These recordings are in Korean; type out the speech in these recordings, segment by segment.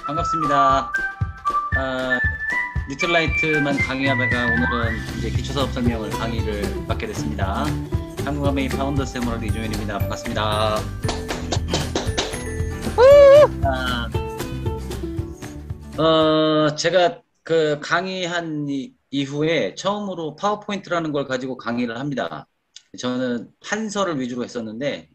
반갑습니다. 아, 뉴트라이트만 강의하다가 오늘은 이제 기초사업 설명을 강의를 맡게 됐습니다. 한국아메이 파운더 세모럴 이종현입니다. 반갑습니다. 아, 제가 그 강의한 이후에 처음으로 파워포인트라는 걸 가지고 강의를 합니다. 저는 판서를 위주로 했었는데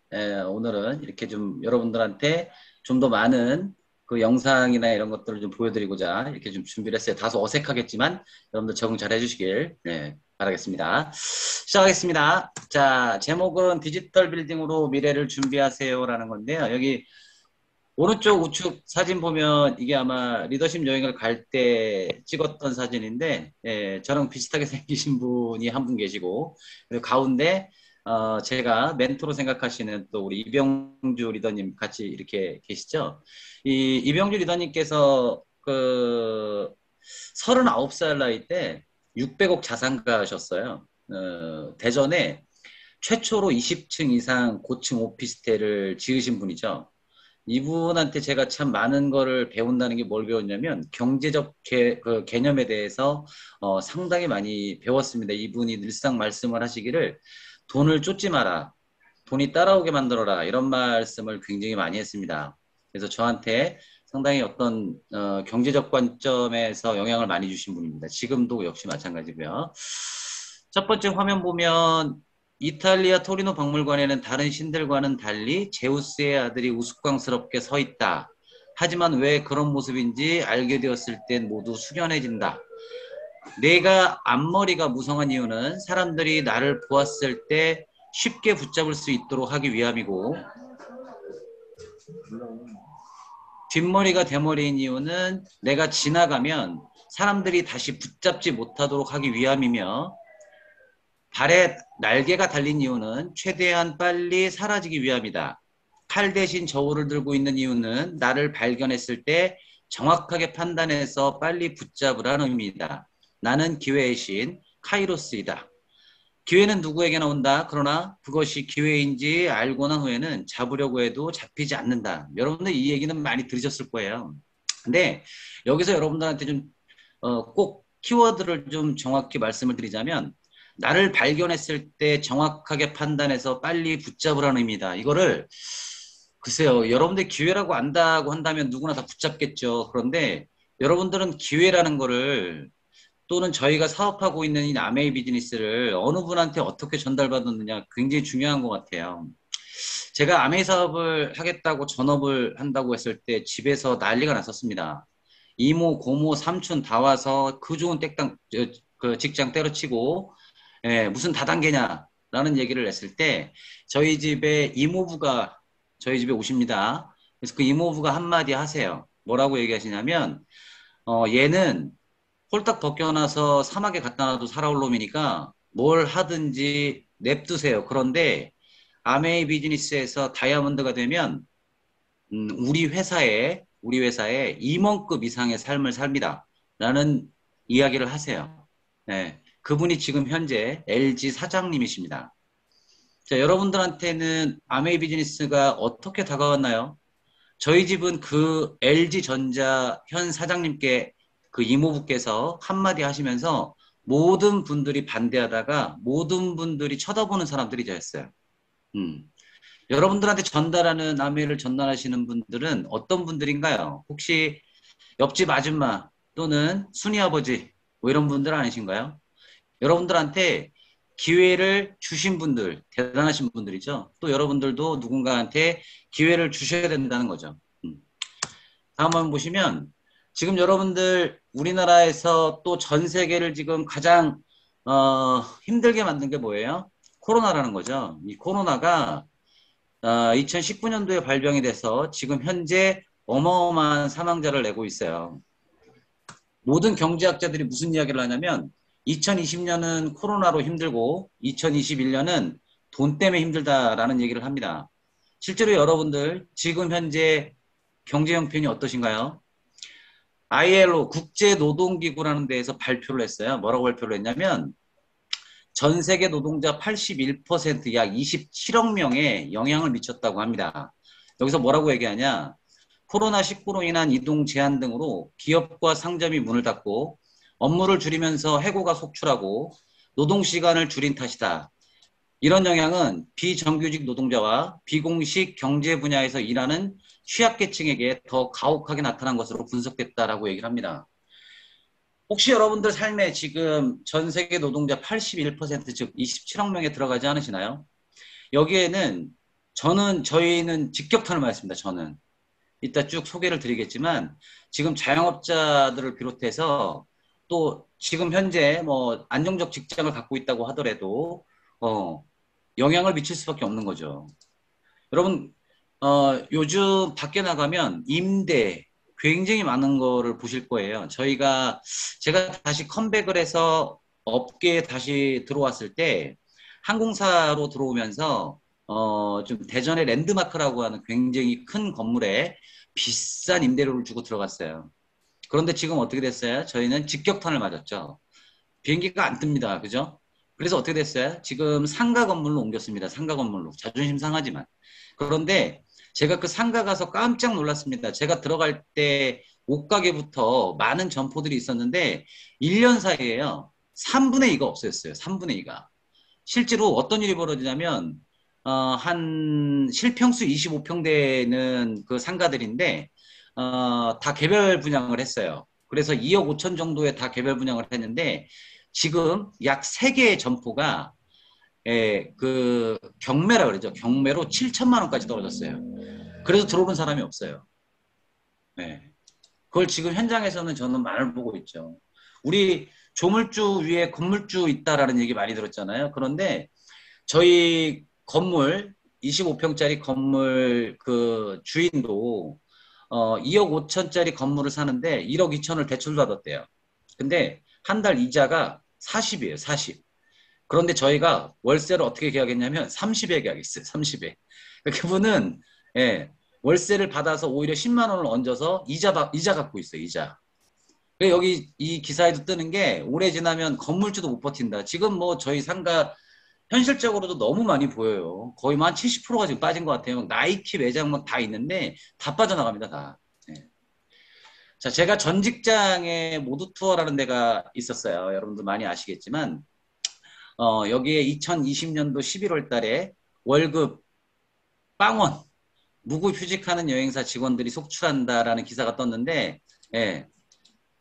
오늘은 이렇게 좀 여러분들한테 좀 더 많은 그 영상이나 이런 것들을 좀 보여드리고자 이렇게 좀 준비를 했어요. 다소 어색하겠지만 여러분들 적응 잘 해주시길 바라겠습니다. 시작하겠습니다. 자, 제목은 디지털 빌딩으로 미래를 준비하세요라는 건데요. 여기 오른쪽 우측 사진 보면 이게 아마 리더십 여행을 갈 때 찍었던 사진인데, 저랑 비슷하게 생기신 분이 한 분 계시고, 그리고 가운데, 제가 멘토로 생각하시는 또 우리 이병주 리더님 같이 이렇게 계시죠? 이 이병주 리더님께서 그 39살 나이 때 600억 자산가셨어요. 대전에 최초로 20층 이상 고층 오피스텔을 지으신 분이죠. 이분한테 제가 참 많은 거를 배운다는 게 뭘 배웠냐면 경제적 그 개념에 대해서 상당히 많이 배웠습니다. 이분이 늘상 말씀을 하시기를 돈을 쫓지 마라, 돈이 따라오게 만들어라 이런 말씀을 굉장히 많이 했습니다. 그래서 저한테 상당히 어떤 경제적 관점에서 영향을 많이 주신 분입니다. 지금도 역시 마찬가지고요. 첫 번째 화면 보면 이탈리아 토리노 박물관에는 다른 신들과는 달리 제우스의 아들이 우스꽝스럽게 서 있다. 하지만 왜 그런 모습인지 알게 되었을 땐 모두 숙연해진다. 내가 앞머리가 무성한 이유는 사람들이 나를 보았을 때 쉽게 붙잡을 수 있도록 하기 위함이고, 뒷머리가 대머리인 이유는 내가 지나가면 사람들이 다시 붙잡지 못하도록 하기 위함이며, 발에 날개가 달린 이유는 최대한 빨리 사라지기 위함이다. 칼 대신 저울을 들고 있는 이유는 나를 발견했을 때 정확하게 판단해서 빨리 붙잡으라는 의미이다. 나는 기회의 신 카이로스이다. 기회는 누구에게나 온다. 그러나 그것이 기회인지 알고 난 후에는 잡으려고 해도 잡히지 않는다. 여러분들 이 얘기는 많이 들으셨을 거예요. 근데 여기서 여러분들한테 좀 꼭 키워드를 좀 정확히 말씀을 드리자면 나를 발견했을 때 정확하게 판단해서 빨리 붙잡으라는 의미다. 이거를 글쎄요. 여러분들 기회라고 안다고 한다면 누구나 다 붙잡겠죠. 그런데 여러분들은 기회라는 거를 또는 저희가 사업하고 있는 이 아메이 비즈니스를 어느 분한테 어떻게 전달받았느냐 굉장히 중요한 것 같아요. 제가 아메이 사업을 하겠다고 전업을 한다고 했을 때 집에서 난리가 났었습니다. 이모, 고모, 삼촌 다 와서 그 좋은 그 직장 때려치고 무슨 다단계냐라는 얘기를 했을 때 저희 집에 이모부가 저희 집에 오십니다. 그래서 그 이모부가 한마디 하세요. 뭐라고 얘기하시냐면 얘는 홀딱 벗겨나서 사막에 갖다 놔도 살아올 놈이니까 뭘 하든지 냅두세요. 그런데 아메이 비즈니스에서 다이아몬드가 되면 우리 회사에 임원급 이상의 삶을 삽니다. 라는 이야기를 하세요. 네. 그분이 지금 현재 LG 사장님이십니다. 자, 여러분들한테는 아메이 비즈니스가 어떻게 다가왔나요? 저희 집은 그 LG전자 현 사장님께 그 이모부께서 한마디 하시면서 모든 분들이 반대하다가 모든 분들이 쳐다보는 사람들이 되었어요. 음. 여러분들한테 전달하는 아메이를 전달하시는 분들은 어떤 분들인가요? 혹시 옆집 아줌마 또는 순이 아버지 뭐 이런 분들 아니신가요? 여러분들한테 기회를 주신 분들, 대단하신 분들이죠. 또 여러분들도 누군가한테 기회를 주셔야 된다는 거죠. 다음 한번 보시면 지금 여러분들 우리나라에서 또 전 세계를 지금 가장 힘들게 만든 게 뭐예요? 코로나라는 거죠. 이 코로나가 2019년도에 발병이 돼서 지금 현재 어마어마한 사망자를 내고 있어요. 모든 경제학자들이 무슨 이야기를 하냐면 2020년은 코로나로 힘들고 2021년은 돈 때문에 힘들다라는 얘기를 합니다. 실제로 여러분들 지금 현재 경제 형편이 어떠신가요? ILO 국제노동기구라는 데에서 발표를 했어요. 뭐라고 발표를 했냐면 전 세계 노동자 81%약 27억 명에 영향을 미쳤다고 합니다. 여기서 뭐라고 얘기하냐? 코로나19로 인한 이동 제한 등으로 기업과 상점이 문을 닫고 업무를 줄이면서 해고가 속출하고 노동시간을 줄인 탓이다. 이런 영향은 비정규직 노동자와 비공식 경제 분야에서 일하는 취약계층에게 더 가혹하게 나타난 것으로 분석됐다라고 얘기를 합니다. 혹시 여러분들 삶에 지금 전 세계 노동자 81%, 즉 27억 명에 들어가지 않으시나요? 여기에는 저희는 직격탄을 맞았습니다. 저는. 이따 쭉 소개를 드리겠지만 지금 자영업자들을 비롯해서 또 지금 현재 뭐 안정적 직장을 갖고 있다고 하더라도 영향을 미칠 수밖에 없는 거죠. 여러분 요즘 밖에 나가면 임대 굉장히 많은 거를 보실 거예요. 제가 다시 컴백을 해서 업계에 다시 들어왔을 때 항공사로 들어오면서 좀 대전의 랜드마크라고 하는 굉장히 큰 건물에 비싼 임대료를 주고 들어갔어요. 그런데 지금 어떻게 됐어요? 저희는 직격탄을 맞았죠. 비행기가 안 뜹니다. 그죠? 그래서 어떻게 됐어요? 지금 상가 건물로 옮겼습니다. 상가 건물로. 자존심 상하지만. 그런데 제가 그 상가 가서 깜짝 놀랐습니다. 제가 들어갈 때 옷가게부터 많은 점포들이 있었는데 1년 사이에요. 3분의 2가 없어졌어요. 3분의 2가. 실제로 어떤 일이 벌어지냐면 한 실평수 25평 되는 그 상가들인데 다 개별 분양을 했어요. 그래서 2억 5천 정도에 다 개별 분양을 했는데 지금 약 3개의 점포가 그 경매라 그러죠. 경매로 7천만 원까지 떨어졌어요. 그래서 들어오는 사람이 없어요. 예. 그걸 지금 현장에서는 저는 많이 보고 있죠. 우리 조물주 위에 건물주 있다라는 얘기 많이 들었잖아요. 그런데 저희 건물 25평짜리 건물 그 주인도 2억 5천짜리 건물을 사는데 1억 2천을 대출 받았대요. 근데 한 달 이자가 40이에요. 40. 그런데 저희가 월세를 어떻게 계약했냐면 30에 계약했어요. 30에. 그분은 예, 월세를 받아서 오히려 10만 원을 얹어서 이자 갖고 있어요. 이자. 여기 이 기사에도 뜨는 게 오래 지나면 건물주도 못 버틴다. 지금 뭐 저희 상가 현실적으로도 너무 많이 보여요. 거의 뭐 한 70%가 지금 빠진 것 같아요. 나이키 매장 막 다 있는데 다 빠져나갑니다. 다. 예. 자, 제가 전 직장에 모두 투어라는 데가 있었어요. 여러분들 많이 아시겠지만 여기에 2020년도 11월 달에 월급 빵원 무급휴직하는 여행사 직원들이 속출한다라는 기사가 떴는데 예.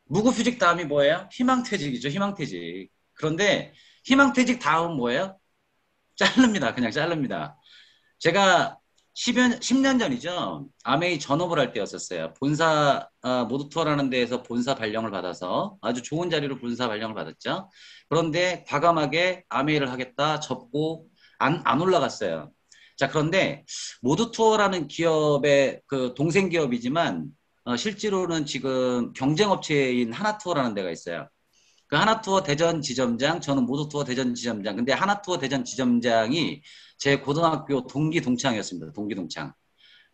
무급휴직 다음이 뭐예요? 희망퇴직이죠. 희망퇴직. 그런데 희망퇴직 다음 뭐예요? 자릅니다. 그냥 자릅니다. 제가 10년 전이죠. 아메이 전업을 할 때였었어요. 본사, 모두 투어라는 데에서 본사 발령을 받아서 아주 좋은 자리로 본사 발령을 받았죠. 그런데 과감하게 아메이를 하겠다 접고 안 올라갔어요. 자, 그런데 모두 투어라는 기업의 그 동생 기업이지만 실제로는 지금 경쟁업체인 하나투어라는 데가 있어요. 그 하나투어 대전 지점장, 저는 모두투어 대전 지점장. 근데 하나투어 대전 지점장이 제 고등학교 동기 동창이었습니다. 동기 동창.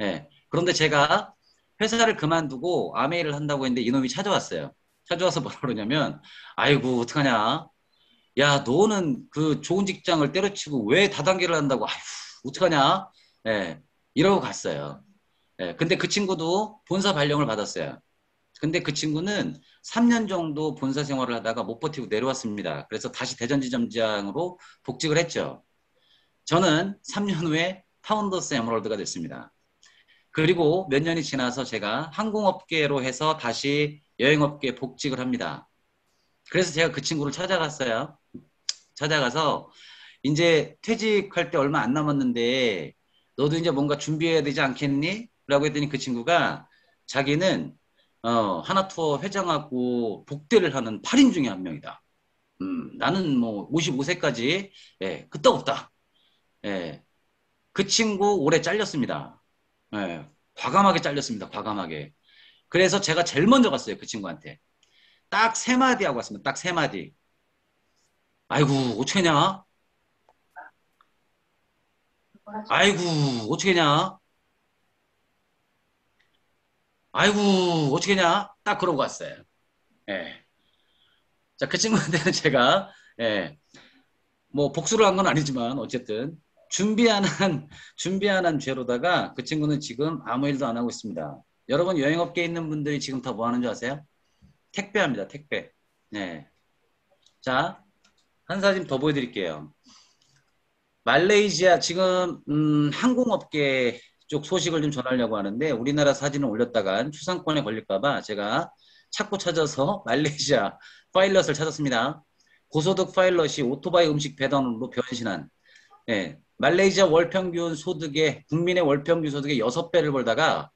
예. 그런데 제가 회사를 그만두고 아메이를 한다고 했는데 이놈이 찾아왔어요. 찾아와서 뭐라 그러냐면, 아이고, 어떡하냐. 야, 너는 그 좋은 직장을 때려치고 왜 다단계를 한다고, 아휴, 어떡하냐. 예. 이러고 갔어요. 예. 근데 그 친구도 본사 발령을 받았어요. 근데 그 친구는 3년 정도 본사 생활을 하다가 못 버티고 내려왔습니다. 그래서 다시 대전지점장으로 복직을 했죠. 저는 3년 후에 파운더스 에머럴드가 됐습니다. 그리고 몇 년이 지나서 제가 항공업계로 해서 다시 여행업계에 복직을 합니다. 그래서 제가 그 친구를 찾아갔어요. 찾아가서 이제 퇴직할 때 얼마 안 남았는데 너도 이제 뭔가 준비해야 되지 않겠니? 라고 했더니 그 친구가 자기는 하나투어 회장하고 복대를 하는 8인 중에 한 명이다. 나는 뭐 55세까지 예, 끄떡없다. 예, 그 친구 올해 잘렸습니다. 예, 과감하게 잘렸습니다. 과감하게. 그래서 제가 제일 먼저 갔어요. 그 친구한테. 딱 세 마디 하고 왔습니다. 딱 세 마디. 아이고 어떻게냐? 아이고 어떻게냐? 아이고 어떻게냐? 딱 그러고 왔어요. 예. 자, 그 친구한테는 제가 예, 뭐 복수를 한 건 아니지만 어쨌든 준비한 한 죄로다가 그 친구는 지금 아무 일도 안 하고 있습니다. 여러분 여행업계에 있는 분들이 지금 다 뭐 하는 줄 아세요? 택배합니다. 택배. 네. 자, 한 사진 더 보여드릴게요. 말레이시아 지금 항공업계 쪽 소식을 좀 전하려고 하는데 우리나라 사진을 올렸다간 추상권에 걸릴까봐 제가 찾고 찾아서 말레이시아 파일럿을 찾았습니다. 고소득 파일럿이 오토바이 음식 배달원으로 변신한 말레이시아 월평균 소득의 국민의 월평균 소득의 6배를 벌다가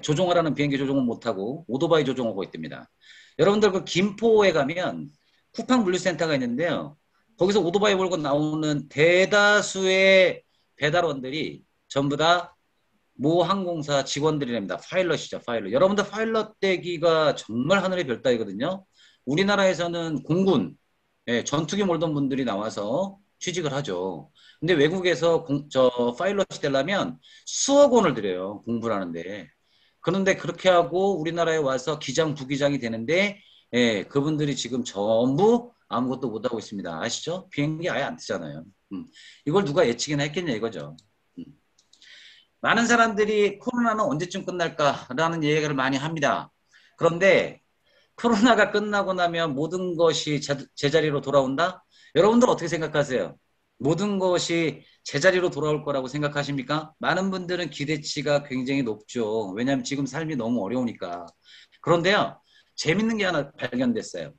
조종하라는 비행기 조종은 못하고 오토바이 조종하고 있답니다. 여러분들 그 김포에 가면 쿠팡 물류센터가 있는데요. 거기서 오토바이 몰고 나오는 대다수의 배달원들이 전부 다 모 항공사 직원들이랍니다. 파일럿이죠, 파일럿. 여러분들 파일럿 되기가 정말 하늘의 별 따기거든요. 우리나라에서는 공군, 전투기 몰던 분들이 나와서 취직을 하죠. 근데 외국에서 파일럿이 되려면 수억 원을 들여요. 공부를 하는데. 그런데 그렇게 하고 우리나라에 와서 기장, 부기장이 되는데, 그분들이 지금 전부 아무것도 못하고 있습니다. 아시죠? 비행기 아예 안 뜨잖아요. 이걸 누가 예측이나 했겠냐 이거죠. 음. 많은 사람들이 코로나는 언제쯤 끝날까라는 얘기를 많이 합니다. 그런데 코로나가 끝나고 나면 모든 것이 제자리로 돌아온다? 여러분들 어떻게 생각하세요? 모든 것이 제자리로 돌아올 거라고 생각하십니까? 많은 분들은 기대치가 굉장히 높죠. 왜냐하면 지금 삶이 너무 어려우니까. 그런데요, 재밌는 게 하나 발견됐어요.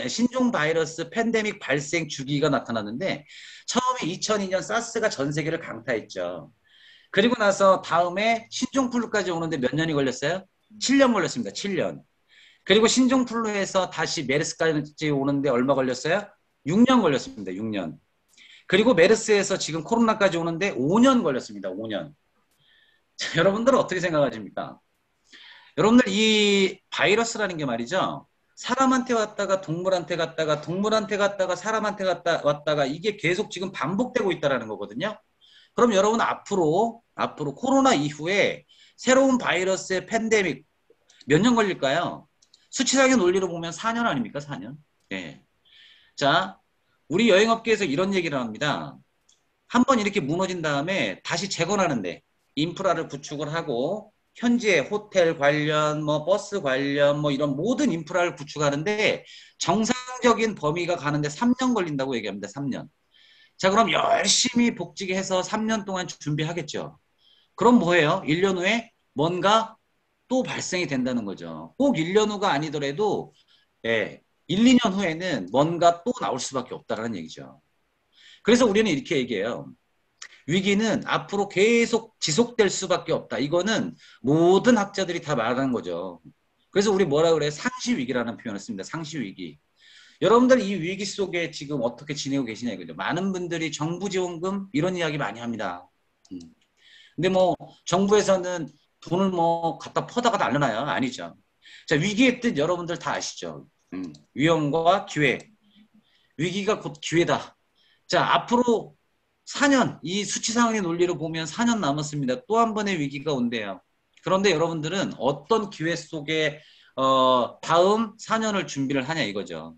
신종 바이러스 팬데믹 발생 주기가 나타났는데 처음에 2002년 사스가 전 세계를 강타했죠. 그리고 나서 다음에 신종플루까지 오는데 몇 년이 걸렸어요? 7년 걸렸습니다. 7년. 그리고 신종플루에서 다시 메르스까지 오는데 얼마 걸렸어요? 6년 걸렸습니다. 6년. 그리고 메르스에서 지금 코로나까지 오는데 5년 걸렸습니다. 5년. 자, 여러분들은 어떻게 생각하십니까? 여러분들 이 바이러스라는 게 말이죠. 사람한테 왔다가 동물한테 갔다가 동물한테 갔다가 사람한테 왔다가 이게 계속 지금 반복되고 있다는 거거든요. 그럼 여러분 앞으로 코로나 이후에 새로운 바이러스의 팬데믹 몇 년 걸릴까요? 수치상의 논리로 보면 4년 아닙니까? 4년. 예. 자, 우리 여행업계에서 이런 얘기를 합니다. 한번 이렇게 무너진 다음에 다시 재건하는데 인프라를 구축을 하고 현지에 호텔 관련, 뭐 버스 관련, 뭐 이런 모든 인프라를 구축하는데 정상적인 범위가 가는데 3년 걸린다고 얘기합니다. 3년. 자, 그럼 열심히 복직해 서 3년 동안 준비하겠죠. 그럼 뭐예요? 1년 후에 뭔가 또 발생이 된다는 거죠. 꼭 1년 후가 아니더라도 1, 2년 후에는 뭔가 또 나올 수밖에 없다는 얘기죠. 그래서 우리는 이렇게 얘기해요. 위기는 앞으로 계속 지속될 수밖에 없다. 이거는 모든 학자들이 다 말하는 거죠. 그래서 우리 뭐라 그래? 상시위기라는 표현을 씁니다. 상시위기. 여러분들 이 위기 속에 지금 어떻게 지내고 계시냐 이거죠. 많은 분들이 정부 지원금 이런 이야기 많이 합니다. 근데 뭐 정부에서는 돈을 뭐 갖다 퍼다가 날려나요? 아니죠. 자, 위기의 뜻 여러분들 다 아시죠? 위험과 기회. 위기가 곧 기회다. 자, 앞으로 4년, 이 수치상의 논리로 보면 4년 남았습니다. 또 한 번의 위기가 온대요. 그런데 여러분들은 어떤 기회 속에 다음 4년을 준비를 하냐 이거죠.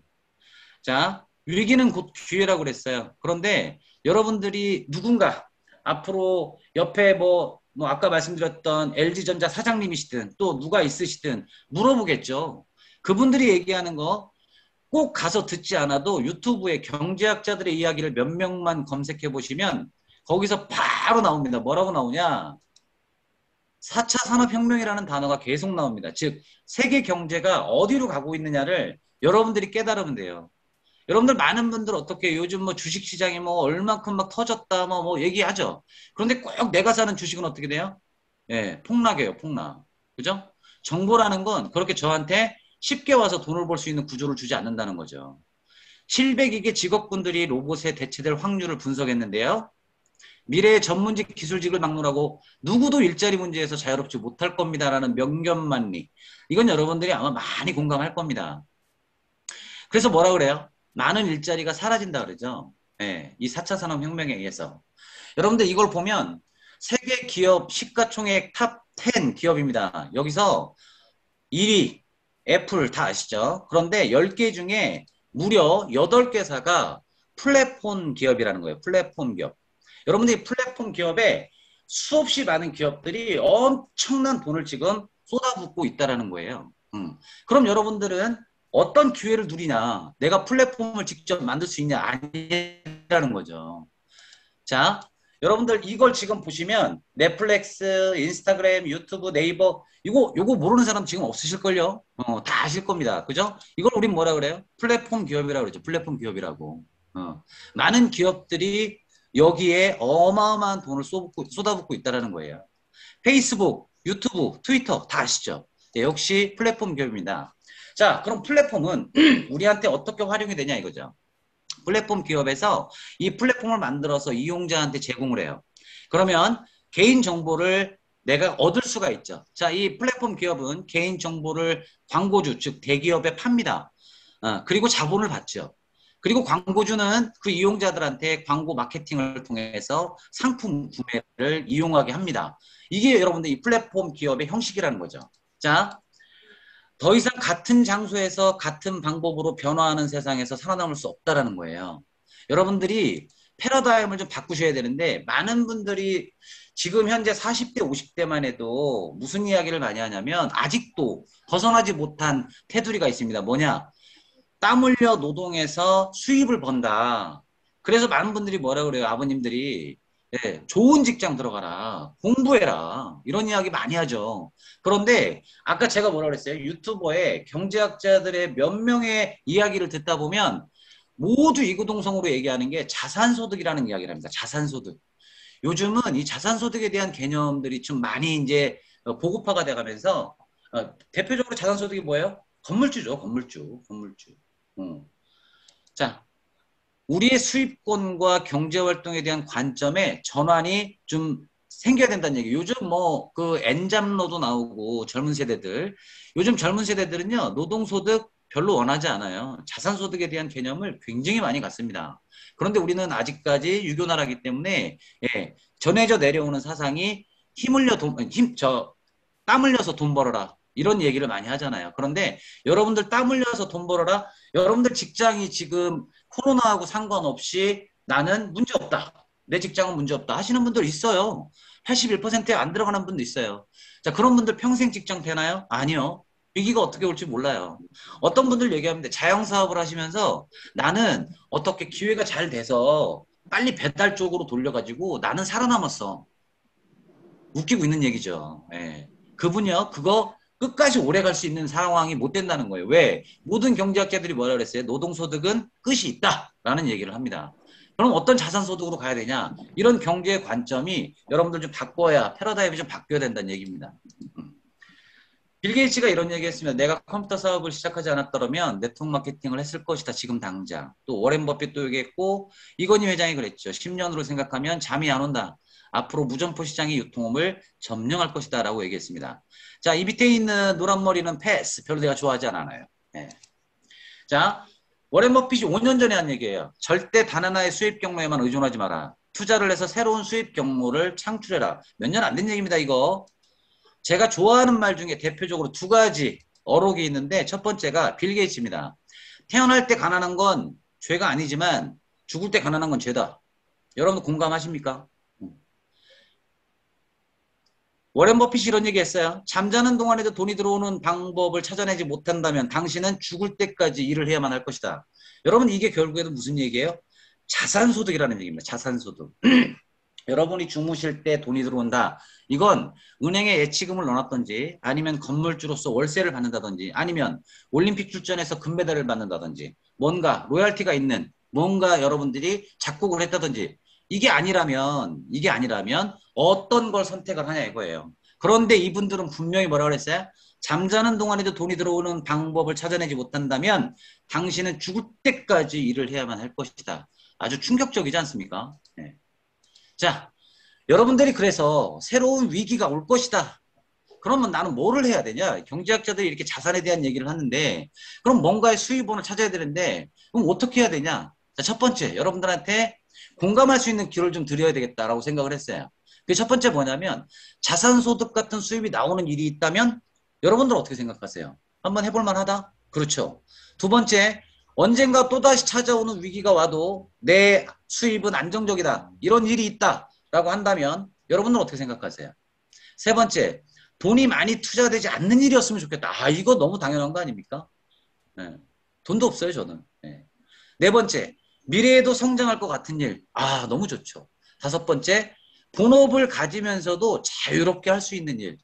자, 위기는 곧 기회라고 그랬어요. 그런데 여러분들이 누군가 앞으로 옆에 뭐 아까 말씀드렸던 LG전자 사장님이시든 또 누가 있으시든 물어보겠죠. 그분들이 얘기하는 거 꼭 가서 듣지 않아도 유튜브에 경제학자들의 이야기를 몇 명만 검색해 보시면 거기서 바로 나옵니다. 뭐라고 나오냐? 4차 산업혁명이라는 단어가 계속 나옵니다. 즉 세계 경제가 어디로 가고 있느냐를 여러분들이 깨달으면 돼요. 여러분들 많은 분들 어떻게 요즘 뭐 주식시장이 뭐 얼만큼 막 터졌다 뭐 얘기하죠. 그런데 꼭 내가 사는 주식은 어떻게 돼요? 폭락해요, 폭락. 그죠? 정보라는 건 그렇게 저한테 쉽게 와서 돈을 벌 수 있는 구조를 주지 않는다는 거죠. 700개 직업군들이 로봇에 대체될 확률을 분석했는데요. 미래의 전문직 기술직을 막론하고 누구도 일자리 문제에서 자유롭지 못할 겁니다라는 명견만리. 이건 여러분들이 아마 많이 공감할 겁니다. 그래서 뭐라 그래요? 많은 일자리가 사라진다 그러죠. 이 4차 산업혁명에 의해서. 여러분들 이걸 보면 세계 기업 시가총액 탑 10 기업입니다. 여기서 1위 애플 다 아시죠? 그런데 10개 중에 무려 8개사가 플랫폼 기업이라는 거예요. 플랫폼 기업. 여러분들이 플랫폼 기업에 수없이 많은 기업들이 엄청난 돈을 지금 쏟아붓고 있다라는 거예요. 그럼 여러분들은 어떤 기회를 누리냐? 내가 플랫폼을 직접 만들 수 있냐? 아니라는 거죠. 자, 여러분들 이걸 지금 보시면 넷플릭스, 인스타그램, 유튜브, 네이버 요거 모르는 사람 지금 없으실걸요? 다 아실 겁니다. 그죠? 이걸 우린 뭐라 그래요? 플랫폼 기업이라고 그러죠. 플랫폼 기업이라고. 많은 기업들이 여기에 어마어마한 돈을 쏟아붓고 있다는 거예요. 페이스북, 유튜브, 트위터 다 아시죠? 네, 역시 플랫폼 기업입니다. 자, 그럼 플랫폼은 우리한테 어떻게 활용이 되냐 이거죠. 플랫폼 기업에서 이 플랫폼을 만들어서 이용자한테 제공을 해요. 그러면 개인 정보를 내가 얻을 수가 있죠. 자, 이 플랫폼 기업은 개인 정보를 광고주, 즉 대기업에 팝니다. 그리고 자본을 받죠. 그리고 광고주는 그 이용자들한테 광고 마케팅을 통해서 상품 구매를 이용하게 합니다. 이게 여러분들 이 플랫폼 기업의 형식이라는 거죠. 자, 더 이상 같은 장소에서 같은 방법으로 변화하는 세상에서 살아남을 수 없다라는 거예요. 여러분들이 패러다임을 좀 바꾸셔야 되는데 많은 분들이 지금 현재 40대, 50대만 해도 무슨 이야기를 많이 하냐면 아직도 벗어나지 못한 테두리가 있습니다. 뭐냐? 땀 흘려 노동해서 수입을 번다. 그래서 많은 분들이 뭐라 그래요? 아버님들이 예, 좋은 직장 들어가라. 공부해라. 이런 이야기 많이 하죠. 그런데 아까 제가 뭐라 그랬어요? 유튜버에 경제학자들의 몇 명의 이야기를 듣다 보면 모두 이구동성으로 얘기하는 게 자산소득이라는 이야기를 합니다. 자산소득. 요즘은 이 자산소득에 대한 개념들이 좀 많이 이제 보급화가 돼가면서 대표적으로 자산소득이 뭐예요? 건물주죠. 건물주. 건물주. 자, 우리의 수입권과 경제활동에 대한 관점에 전환이 좀 생겨야 된다는 얘기. 요즘 뭐 그 엔잡러도 나오고 젊은 세대들. 요즘 젊은 세대들은요. 노동소득 별로 원하지 않아요. 자산소득에 대한 개념을 굉장히 많이 갖습니다. 그런데 우리는 아직까지 유교나라기 때문에 예, 전해져 내려오는 사상이 힘 흘려 땀 흘려서 돈 벌어라. 이런 얘기를 많이 하잖아요. 그런데 여러분들 땀 흘려서 돈 벌어라. 여러분들 직장이 지금 코로나하고 상관없이 나는 문제 없다. 내 직장은 문제 없다. 하시는 분들 있어요. 81%에 안 들어가는 분도 있어요. 자, 그런 분들 평생 직장 되나요? 아니요. 위기가 어떻게 올지 몰라요. 어떤 분들 얘기하는데 자영사업을 하시면서 나는 어떻게 기회가 잘 돼서 빨리 배달 쪽으로 돌려가지고 나는 살아남았어. 웃기고 있는 얘기죠. 예. 그분이요, 그거 끝까지 오래 갈 수 있는 상황이 못 된다는 거예요. 왜? 모든 경제학자들이 뭐라 그랬어요? 노동소득은 끝이 있다라는 얘기를 합니다. 그럼 어떤 자산소득으로 가야 되냐? 이런 경제 관점이 여러분들 좀 바꿔야, 패러다임이 좀 바뀌어야 된다는 얘기입니다. 빌 게이츠가 이런 얘기 했습니다. 내가 컴퓨터 사업을 시작하지 않았더라면 네트워크 마케팅을 했을 것이다. 지금 당장. 또 워렌 버핏도 얘기했고 이건희 회장이 그랬죠. 10년으로 생각하면 잠이 안 온다. 앞으로 무점포 시장의 유통업을 점령할 것이다. 라고 얘기했습니다. 자, 이 밑에 있는 노란 머리는 패스. 별로 내가 좋아하지 않아요. 네. 자, 워렌 버핏이 5년 전에 한 얘기예요. 절대 단 하나의 수입 경로에만 의존하지 마라. 투자를 해서 새로운 수입 경로를 창출해라. 몇 년 안 된 얘기입니다. 이거. 제가 좋아하는 말 중에 대표적으로 두 가지 어록이 있는데 첫 번째가 빌 게이츠입니다. 태어날 때 가난한 건 죄가 아니지만 죽을 때 가난한 건 죄다. 여러분 공감하십니까? 워렌 버핏이 이런 얘기 했어요. 잠자는 동안에도 돈이 들어오는 방법을 찾아내지 못한다면 당신은 죽을 때까지 일을 해야만 할 것이다. 여러분 이게 결국에는 무슨 얘기예요? 자산소득이라는 얘기입니다. 자산소득. 여러분이 주무실 때 돈이 들어온다. 이건 은행에 예치금을 넣어놨든지 아니면 건물주로서 월세를 받는다든지 아니면 올림픽 출전해서 금메달을 받는다든지 뭔가 로열티가 있는 뭔가 여러분들이 작곡을 했다든지 이게 아니라면 어떤 걸 선택을 하냐 이거예요. 그런데 이분들은 분명히 뭐라고 그랬어요? 잠자는 동안에도 돈이 들어오는 방법을 찾아내지 못한다면 당신은 죽을 때까지 일을 해야만 할 것이다. 아주 충격적이지 않습니까? 네. 자, 여러분들이 그래서 새로운 위기가 올 것이다. 그러면 나는 뭐를 해야 되냐? 경제학자들이 이렇게 자산에 대한 얘기를 하는데 그럼 뭔가의 수입원을 찾아야 되는데 그럼 어떻게 해야 되냐? 자, 첫 번째, 여러분들한테 공감할 수 있는 기회를 좀 드려야 되겠다라고 생각을 했어요. 그 첫 번째 뭐냐면 자산소득 같은 수입이 나오는 일이 있다면 여러분들 어떻게 생각하세요? 한번 해볼 만하다? 그렇죠. 두 번째, 언젠가 또다시 찾아오는 위기가 와도 내 수입은 안정적이다. 이런 일이 있다라고 한다면 여러분들은 어떻게 생각하세요? 세 번째, 돈이 많이 투자되지 않는 일이었으면 좋겠다. 아, 이거 너무 당연한 거 아닙니까? 네. 돈도 없어요, 저는. 네. 네 번째, 미래에도 성장할 것 같은 일. 아, 너무 좋죠. 다섯 번째, 본업을 가지면서도 자유롭게 할 수 있는 일.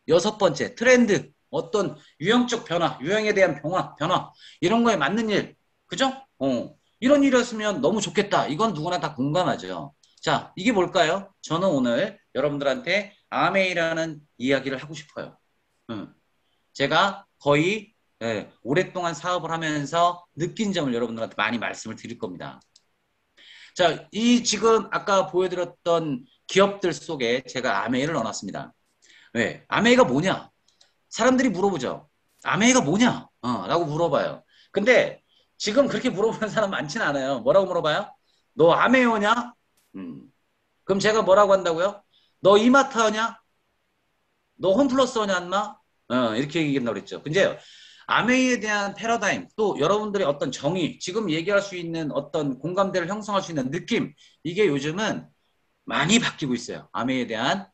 여섯 번째, 트렌드. 어떤 유형적 변화, 유형에 대한 변화, 이런 거에 맞는 일. 그죠? 이런 일이었으면 너무 좋겠다. 이건 누구나 다 공감하죠. 자, 이게 뭘까요? 저는 오늘 여러분들한테 아메이라는 이야기를 하고 싶어요. 음. 제가 거의 오랫동안 사업을 하면서 느낀 점을 여러분들한테 많이 말씀을 드릴 겁니다. 자, 이 지금 아까 보여드렸던 기업들 속에 제가 아메이를 넣어놨습니다. 왜? 아메이가 뭐냐? 사람들이 물어보죠. 아메이가 뭐냐? 라고 물어봐요. 근데 지금 그렇게 물어보는 사람 많지는 않아요. 뭐라고 물어봐요? 너 아메이어냐? 그럼 제가 뭐라고 한다고요? 너 이마트하냐? 너 홈플러스하냐, 안마? 이렇게 얘기한다고 그랬죠. 근데 아메이에 대한 패러다임, 또 여러분들의 어떤 정의, 지금 얘기할 수 있는 어떤 공감대를 형성할 수 있는 느낌, 이게 요즘은 많이 바뀌고 있어요. 아메이에 대한,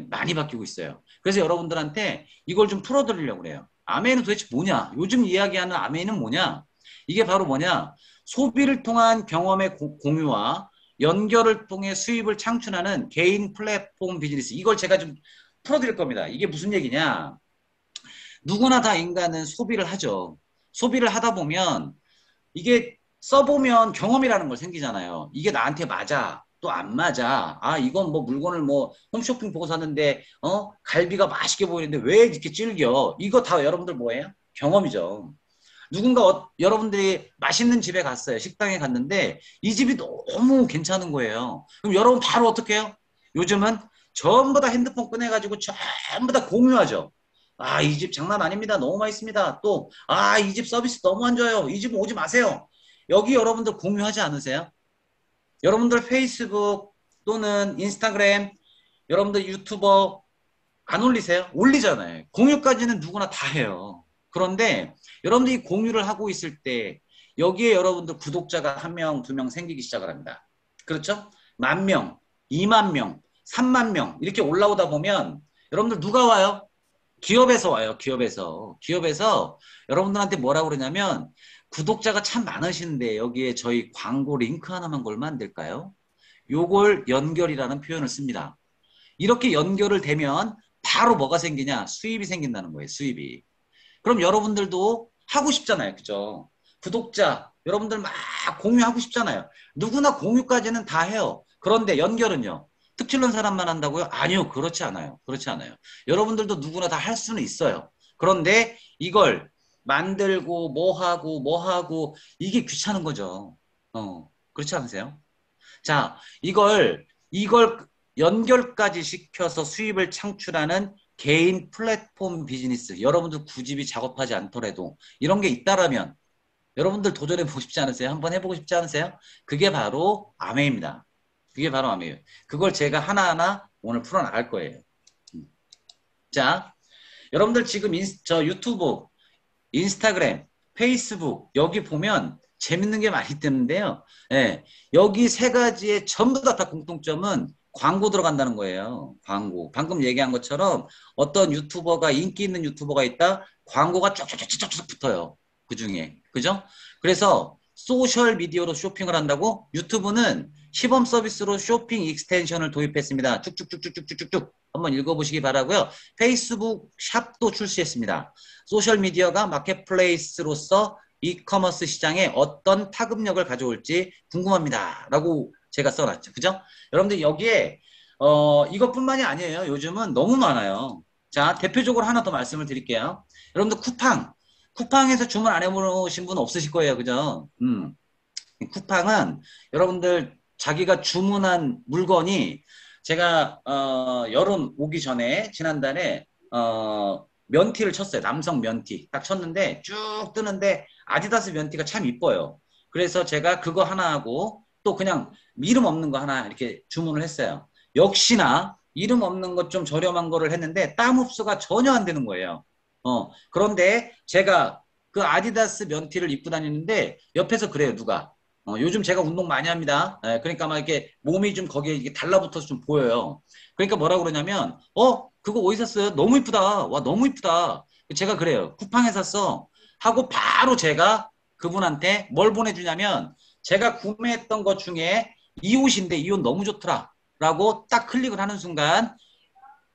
많이 바뀌고 있어요. 그래서 여러분들한테 이걸 좀 풀어드리려고 그래요. 아메이는 도대체 뭐냐? 요즘 이야기하는 아메이는 뭐냐? 이게 바로 뭐냐? 소비를 통한 경험의 공유와 연결을 통해 수입을 창출하는 개인 플랫폼 비즈니스. 이걸 제가 좀 풀어드릴 겁니다. 이게 무슨 얘기냐? 누구나 다 인간은 소비를 하죠. 소비를 하다 보면 이게 써보면 경험이라는 걸 생기잖아요. 이게 나한테 맞아. 또 안 맞아. 아, 이건 뭐 물건을 뭐 홈쇼핑 보고 샀는데, 갈비가 맛있게 보이는데 왜 이렇게 질겨? 이거 다 여러분들 뭐예요? 경험이죠. 누군가 여러분들이 맛있는 집에 갔어요. 식당에 갔는데 이 집이 너무 괜찮은 거예요. 그럼 여러분 바로 어떻게 해요? 요즘은 전부 다 핸드폰 꺼내가지고 전부 다 공유하죠. 아, 이 집 장난 아닙니다. 너무 맛있습니다. 또, 아, 이 집 서비스 너무 안 좋아요. 이 집 오지 마세요. 여기 여러분들 공유하지 않으세요? 여러분들 페이스북 또는 인스타그램, 여러분들 유튜버 안 올리세요? 올리잖아요. 공유까지는 누구나 다 해요. 그런데 여러분들이 공유를 하고 있을 때 여기에 여러분들 구독자가 한 명, 두 명 생기기 시작을 합니다. 그렇죠? 만 명, 2만 명, 3만 명 이렇게 올라오다 보면 여러분들 누가 와요? 기업에서 와요. 기업에서. 기업에서 여러분들한테 뭐라고 그러냐면 구독자가 참 많으신데 여기에 저희 광고 링크 하나만 걸면 안 될까요? 요걸 연결이라는 표현을 씁니다. 이렇게 연결을 되면 바로 뭐가 생기냐? 수입이 생긴다는 거예요. 수입이. 그럼 여러분들도 하고 싶잖아요. 그죠? 구독자, 여러분들 막 공유하고 싶잖아요. 누구나 공유까지는 다 해요. 그런데 연결은요? 특출난 사람만 한다고요? 아니요. 그렇지 않아요. 그렇지 않아요. 여러분들도 누구나 다 할 수는 있어요. 그런데 이걸 만들고 뭐 하고 이게 귀찮은 거죠. 그렇지 않으세요? 자, 이걸 연결까지 시켜서 수입을 창출하는 개인 플랫폼 비즈니스. 여러분들 굳이 작업하지 않더라도 이런 게 있다라면 여러분들 도전해 보고 싶지 않으세요? 한번 해보고 싶지 않으세요? 그게 바로 아메입니다. 그게 바로 아메예요. 그걸 제가 하나하나 오늘 풀어나갈 거예요. 자, 여러분들 지금 저 유튜브, 인스타그램, 페이스북 여기 보면 재밌는 게 많이 뜨는데요. 예, 여기 세 가지의 전부 다 공통점은 광고 들어간다는 거예요. 광고. 방금 얘기한 것처럼 어떤 유튜버가 인기 있는 유튜버가 있다. 광고가 쭉쭉쭉쭉쭉 붙어요. 그 중에. 그죠? 그래서 소셜 미디어로 쇼핑을 한다고 유튜브는 시범 서비스로 쇼핑 익스텐션을 도입했습니다. 쭉쭉쭉쭉쭉쭉쭉 한번 읽어보시기 바라고요. 페이스북 샵도 출시했습니다. 소셜미디어가 마켓플레이스로서 이커머스 시장에 어떤 파급력을 가져올지 궁금합니다. 라고 제가 써놨죠. 그죠? 여러분들 여기에 이것뿐만이 아니에요. 요즘은 너무 많아요. 자, 대표적으로 하나 더 말씀을 드릴게요. 여러분들 쿠팡에서 주문 안 해보신 분 없으실 거예요. 그죠? 쿠팡은 여러분들 자기가 주문한 물건이 제가 여름 오기 전에 지난달에 면티를 쳤어요. 남성 면티 딱 쳤는데 쭉 뜨는데 아디다스 면티가 참 이뻐요. 그래서 제가 그거 하나 하고 또 그냥 이름 없는 거 하나 이렇게 주문을 했어요. 역시나 이름 없는 것 좀 저렴한 거를 했는데 땀 흡수가 전혀 안 되는 거예요. 그런데 제가 그 아디다스 면티를 입고 다니는데 옆에서 그래요. 누가 요즘 제가 운동 많이 합니다. 그러니까 막 이렇게 몸이 좀 거기에 이게 달라붙어서 좀 보여요. 그러니까 뭐라 그러냐면, 그거 어디서 샀어요? 너무 이쁘다. 와, 너무 이쁘다. 제가 그래요. 쿠팡에 샀어. 하고 바로 제가 그분한테 뭘 보내주냐면, 제가 구매했던 것 중에 이 옷인데 이 옷 너무 좋더라. 라고 딱 클릭을 하는 순간,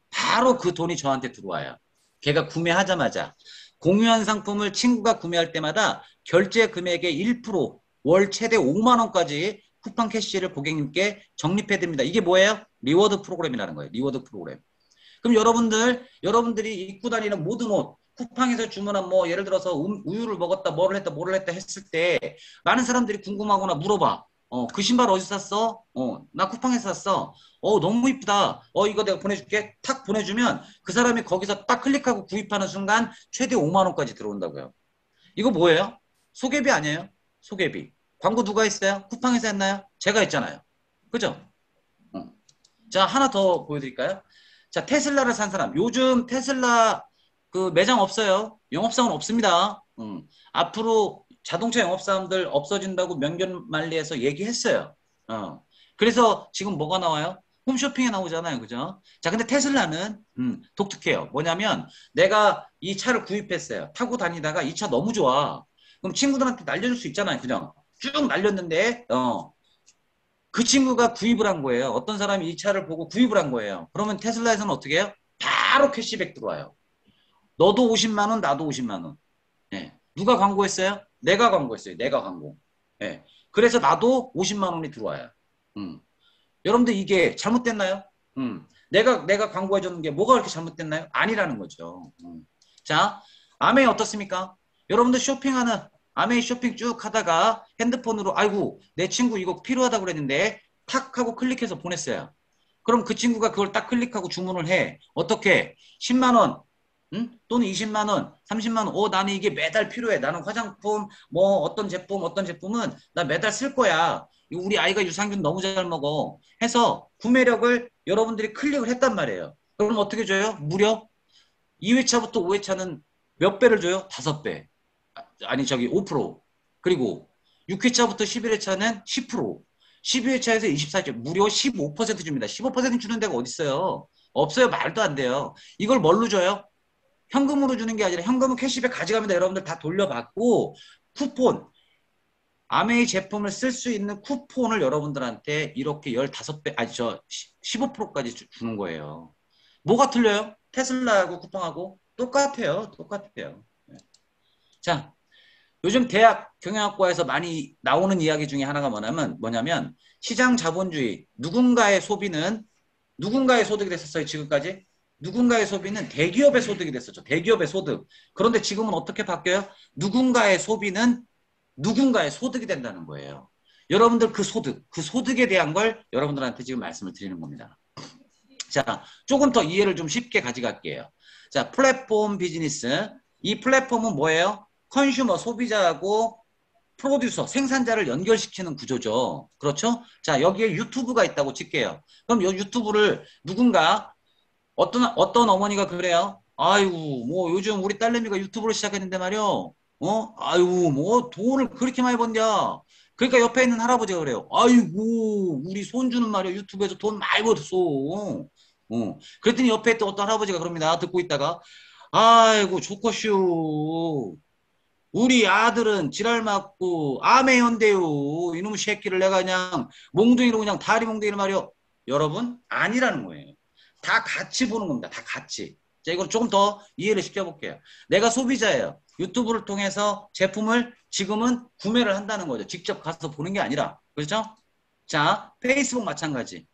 바로 그 돈이 저한테 들어와요. 걔가 구매하자마자. 공유한 상품을 친구가 구매할 때마다 결제 금액의 1%월 최대 5만 원까지 쿠팡 캐시를 고객님께 적립해드립니다. 이게 뭐예요? 리워드 프로그램이라는 거예요. 리워드 프로그램. 그럼 여러분들이 입고 다니는 모든 옷, 쿠팡에서 주문한 뭐 예를 들어서 우유를 먹었다, 뭐를 했다 했을 때 많은 사람들이 궁금하거나 물어봐. 그 신발 어디서 샀어? 나 쿠팡에서 샀어. 너무 이쁘다. 이거 내가 보내줄게. 탁 보내주면 그 사람이 거기서 딱 클릭하고 구입하는 순간 최대 5만 원까지 들어온다고요. 이거 뭐예요? 소개비 아니에요? 소개비. 광고 누가 했어요? 쿠팡에서 했나요? 제가 했잖아요. 그죠? 어. 자, 하나 더 보여드릴까요? 자, 테슬라를 산 사람. 요즘 테슬라 그 매장 없어요. 영업사원 없습니다. 앞으로 자동차 영업사원들 없어진다고 명견만리에서 얘기했어요. 그래서 지금 뭐가 나와요? 홈쇼핑에 나오잖아요. 그죠? 자, 근데 테슬라는 독특해요. 뭐냐면 내가 이 차를 구입했어요. 타고 다니다가 이 차 너무 좋아. 그럼 친구들한테 날려줄 수 있잖아요. 그죠? 쭉 날렸는데 그 친구가 구입을 한 거예요. 어떤 사람이 이 차를 보고 구입을 한 거예요. 그러면 테슬라에서는 어떻게 해요? 바로 캐시백 들어와요. 너도 50만 원, 나도 50만 원. 예. 누가 광고했어요? 내가 광고했어요. 내가 광고. 예. 그래서 나도 50만 원이 들어와요. 음. 여러분들 이게 잘못됐나요? 내가 광고해줬는 게 뭐가 그렇게 잘못됐나요? 아니라는 거죠. 자, 아메이 어떻습니까? 여러분들 쇼핑하는 아메이 쇼핑 쭉 하다가 핸드폰으로 아이고 내 친구 이거 필요하다고 그랬는데 탁 하고 클릭해서 보냈어요. 그럼 그 친구가 그걸 딱 클릭하고 주문을 해. 어떻게? 10만 원, 또는 20만 원, 30만 원. 나는 이게 매달 필요해. 나는 화장품, 뭐 어떤 제품은 나 매달 쓸 거야. 우리 아이가 유산균 너무 잘 먹어. 해서 구매력을 여러분들이 클릭을 했단 말이에요. 그럼 어떻게 줘요? 무려 2회차부터 5회차는 몇 배를 줘요? 5배. 아니 저기 5%. 그리고 6회차부터 11회차는 10%. 12회차에서 24회차 무려 15% 줍니다. 15% 주는 데가 어디 있어요? 없어요. 말도 안 돼요. 이걸 뭘로 줘요? 현금으로 주는 게 아니라 현금은 캐시백 가져갑니다. 여러분들 다 돌려받고 쿠폰 아메이 제품을 쓸 수 있는 쿠폰을 여러분들한테 이렇게 15배 아니 저 15%까지 주는 거예요. 뭐가 틀려요? 테슬라하고 쿠팡하고 똑같아요. 똑같아요. 네. 자, 요즘 대학 경영학과에서 많이 나오는 이야기 중에 하나가 뭐냐면 시장 자본주의 누군가의 소득이 됐었어요. 지금까지 누군가의 소비는 대기업의 소득이 됐었죠. 대기업의 소득. 그런데 지금은 어떻게 바뀌어요? 누군가의 소비는 누군가의 소득이 된다는 거예요. 여러분들 그 소득에 대한 걸 여러분들한테 지금 말씀을 드리는 겁니다. 자, 조금 더 이해를 좀 쉽게 가져갈게요. 자, 플랫폼 비즈니스. 이 플랫폼은 뭐예요? 컨슈머, 소비자하고 프로듀서, 생산자를 연결시키는 구조죠. 그렇죠? 자, 여기에 유튜브가 있다고 칠게요. 그럼 이 유튜브를 누군가 어떤 어머니가 그래요? 아이고, 뭐 요즘 우리 딸내미가 유튜브를 시작했는데 말이요. 아이고, 뭐 돈을 그렇게 많이 번냐. 그러니까 옆에 있는 할아버지가 그래요. 아이고, 우리 손주는 말이야. 유튜브에서 돈 많이 벌었어. 그랬더니 옆에 또 어떤 할아버지가 그럽니다. 듣고 있다가, 아이고, 좋겠슈. 우리 아들은 지랄 맞고 암에 연대요. 이놈의 새끼를 내가 그냥 몽둥이로 그냥 다리 몽둥이를 말이요. 여러분, 아니라는 거예요. 다 같이 보는 겁니다. 다 같이. 자, 이걸 조금 더 이해를 시켜볼게요. 내가 소비자예요. 유튜브를 통해서 제품을 지금은 구매를 한다는 거죠. 직접 가서 보는 게 아니라. 그렇죠? 자, 페이스북 마찬가지.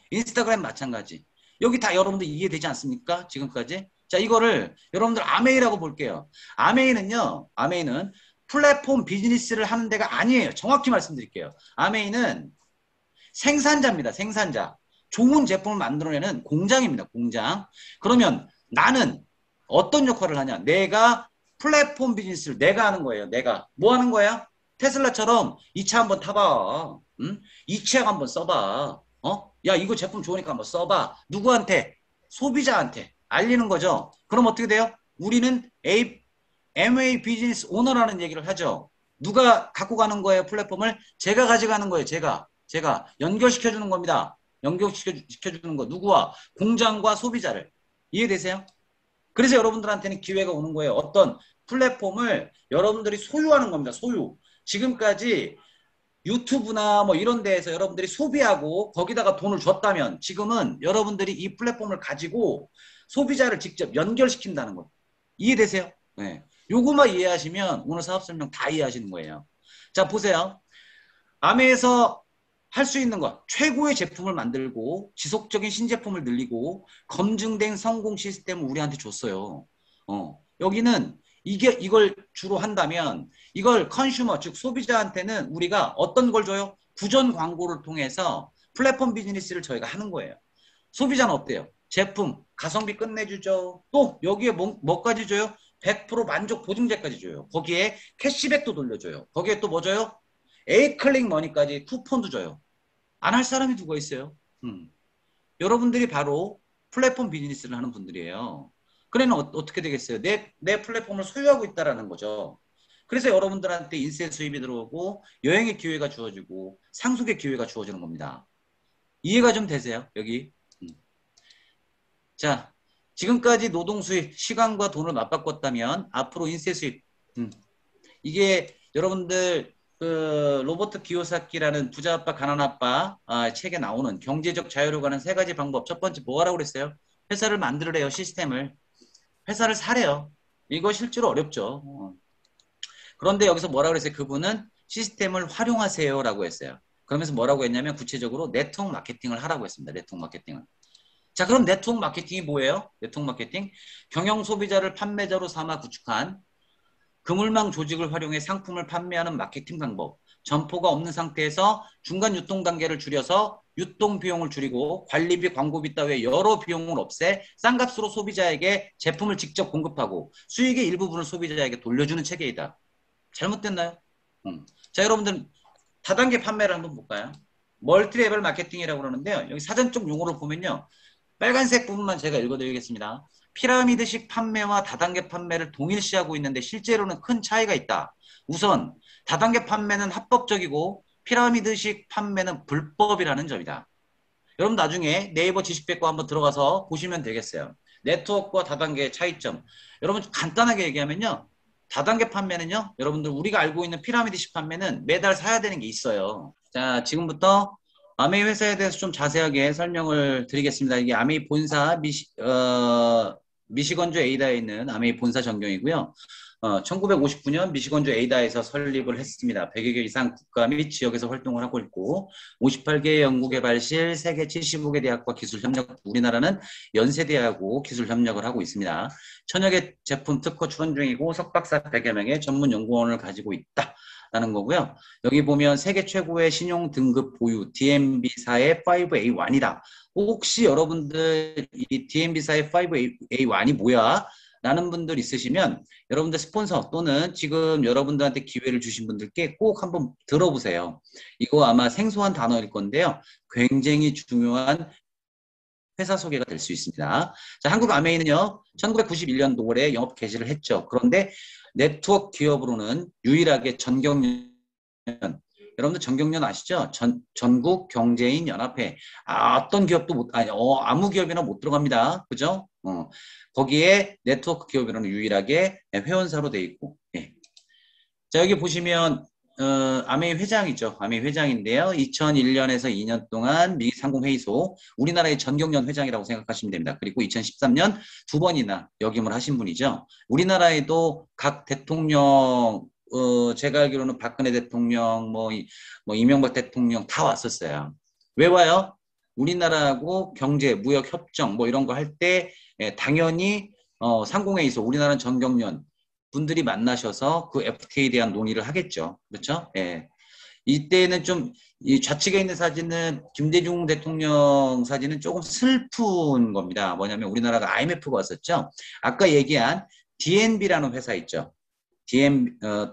인스타그램 마찬가지. 여기 다 여러분들 이해되지 않습니까? 지금까지? 자, 이거를 여러분들 아메이라고 볼게요. 아메이는 플랫폼 비즈니스를 하는 데가 아니에요. 정확히 말씀드릴게요. 아메이는 생산자입니다. 생산자. 좋은 제품을 만들어내는 공장입니다. 공장. 그러면 나는 어떤 역할을 하냐? 내가 플랫폼 비즈니스를 내가 하는 거예요. 내가. 뭐 하는 거야? 테슬라처럼 이 차 한번 타봐. 응? 이 차 한번 써봐. 야, 이거 제품 좋으니까 한번 써봐. 누구한테? 소비자한테 알리는 거죠. 그럼 어떻게 돼요? 우리는 MA 비즈니스 오너라는 얘기를 하죠. 누가 갖고 가는 거예요, 플랫폼을? 제가 가져가는 거예요, 제가 연결시켜주는 겁니다. 연결시켜주는 거. 누구와? 공장과 소비자를. 이해되세요? 그래서 여러분들한테는 기회가 오는 거예요. 어떤 플랫폼을 여러분들이 소유하는 겁니다. 소유. 지금까지 유튜브나 뭐 이런 데에서 여러분들이 소비하고 거기다가 돈을 줬다면 지금은 여러분들이 이 플랫폼을 가지고 소비자를 직접 연결시킨다는 것. 이해되세요? 네. 요거만 이해하시면 오늘 사업 설명 다 이해하시는 거예요. 자, 보세요. 아메에서 할 수 있는 것, 최고의 제품을 만들고 지속적인 신제품을 늘리고 검증된 성공 시스템을 우리한테 줬어요. 여기는 이걸 주로 한다면 이걸 컨슈머, 즉 소비자한테는 우리가 어떤 걸 줘요? 부전 광고를 통해서 플랫폼 비즈니스를 저희가 하는 거예요. 소비자는 어때요? 제품, 가성비 끝내주죠. 또 여기에 뭐까지 줘요? 100% 만족 보증제까지 줘요. 거기에 캐시백도 돌려줘요. 거기에 또 뭐 줘요? 에이클릭 머니까지 쿠폰도 줘요. 안 할 사람이 누가 있어요? 여러분들이 바로 플랫폼 비즈니스를 하는 분들이에요. 그래는 어떻게 되겠어요? 내 플랫폼을 소유하고 있다라는 거죠. 그래서 여러분들한테 인세 수입이 들어오고 여행의 기회가 주어지고 상속의 기회가 주어지는 겁니다. 이해가 좀 되세요? 여기. 자, 지금까지 노동 수입, 시간과 돈을 맞바꿨다면 앞으로 인세 수입. 이게 여러분들 그 로버트 기요사키라는 부자 아빠 가난 아빠 책에 나오는 경제적 자유로 가는 세 가지 방법. 첫 번째 뭐라고 그랬어요? 회사를 만들으래요. 시스템을. 회사를 사래요. 이거 실제로 어렵죠. 그런데 여기서 뭐라고 그랬어요? 그분은 시스템을 활용하세요라고 했어요. 그러면서 뭐라고 했냐면 구체적으로 네트워크 마케팅을 하라고 했습니다. 네트워크 마케팅을. 자, 그럼 네트워크 마케팅이 뭐예요? 네트워크 마케팅. 경영 소비자를 판매자로 삼아 구축한 그물망 조직을 활용해 상품을 판매하는 마케팅 방법. 점포가 없는 상태에서 중간 유통 단계를 줄여서 유통 비용을 줄이고 관리비, 광고비 따위의 여러 비용을 없애 싼 값으로 소비자에게 제품을 직접 공급하고 수익의 일부분을 소비자에게 돌려주는 체계이다. 잘못됐나요? 자, 여러분들 다단계 판매를 한번 볼까요? 멀티 레벨 마케팅이라고 그러는데요. 여기 사전적 용어를 보면요. 빨간색 부분만 제가 읽어드리겠습니다. 피라미드식 판매와 다단계 판매를 동일시하고 있는데 실제로는 큰 차이가 있다. 우선 다단계 판매는 합법적이고 피라미드식 판매는 불법이라는 점이다. 여러분 나중에 네이버 지식백과 한번 들어가서 보시면 되겠어요. 네트워크와 다단계의 차이점. 여러분 간단하게 얘기하면요. 다단계 판매는요. 여러분들 우리가 알고 있는 피라미드식 판매는 매달 사야 되는 게 있어요. 자, 지금부터 아메이 회사에 대해서 좀 자세하게 설명을 드리겠습니다. 이게 아메이 본사 미시건주 에이다에 있는 아메이 본사 전경이고요. 1959년 미시건주 에이다에서 설립을 했습니다. 100여 개 이상 국가 및 지역에서 활동을 하고 있고 58개 연구개발실, 세계 75개 대학과 기술협력, 우리나라는 연세대하고 기술협력을 하고 있습니다. 천여 개 제품 특허 출원 중이고 석박사 100여 명의 전문 연구원을 가지고 있다. 라는 거고요. 여기 보면 세계 최고의 신용 등급 보유 DNB사의 5A1이다. 혹시 여러분들 이 DNB사의 5A1이 뭐야? 라는 분들 있으시면 여러분들 스폰서 또는 지금 여러분들한테 기회를 주신 분들께 꼭 한번 들어보세요. 이거 아마 생소한 단어일 건데요. 굉장히 중요한 회사 소개가 될 수 있습니다. 자, 한국 아메이는요, 1991년도에 영업 개시를 했죠. 그런데 네트워크 기업으로는 유일하게 전경련, 여러분들 전경련 아시죠? 전국 경제인 연합회. 어떤 기업도 아무 기업이나 못 들어갑니다. 그죠? 거기에 네트워크 기업이라는 유일하게 회원사로 돼 있고. 예. 자, 여기 보시면 아메이 회장이죠. 아메이 회장인데요. 2001년에서 2년 동안 미 상공회의소 우리나라의 전경련 회장이라고 생각하시면 됩니다. 그리고 2013년 두 번이나 역임을 하신 분이죠. 우리나라에도 각 대통령 제가 알기로는 박근혜 대통령, 뭐 이명박 대통령 다 왔었어요. 왜 와요? 우리나라하고 경제, 무역 협정 뭐 이런 거 할 때 당연히 상공회의소 우리나라는 전경련 분들이 만나셔서 그 FTA에 대한 논의를 하겠죠. 그렇죠? 예. 이때는 좀 이 좌측에 있는 사진은 김대중 대통령 사진은 조금 슬픈 겁니다. 뭐냐면 우리나라가 IMF가 왔었죠. 아까 얘기한 DNB라는 회사 있죠.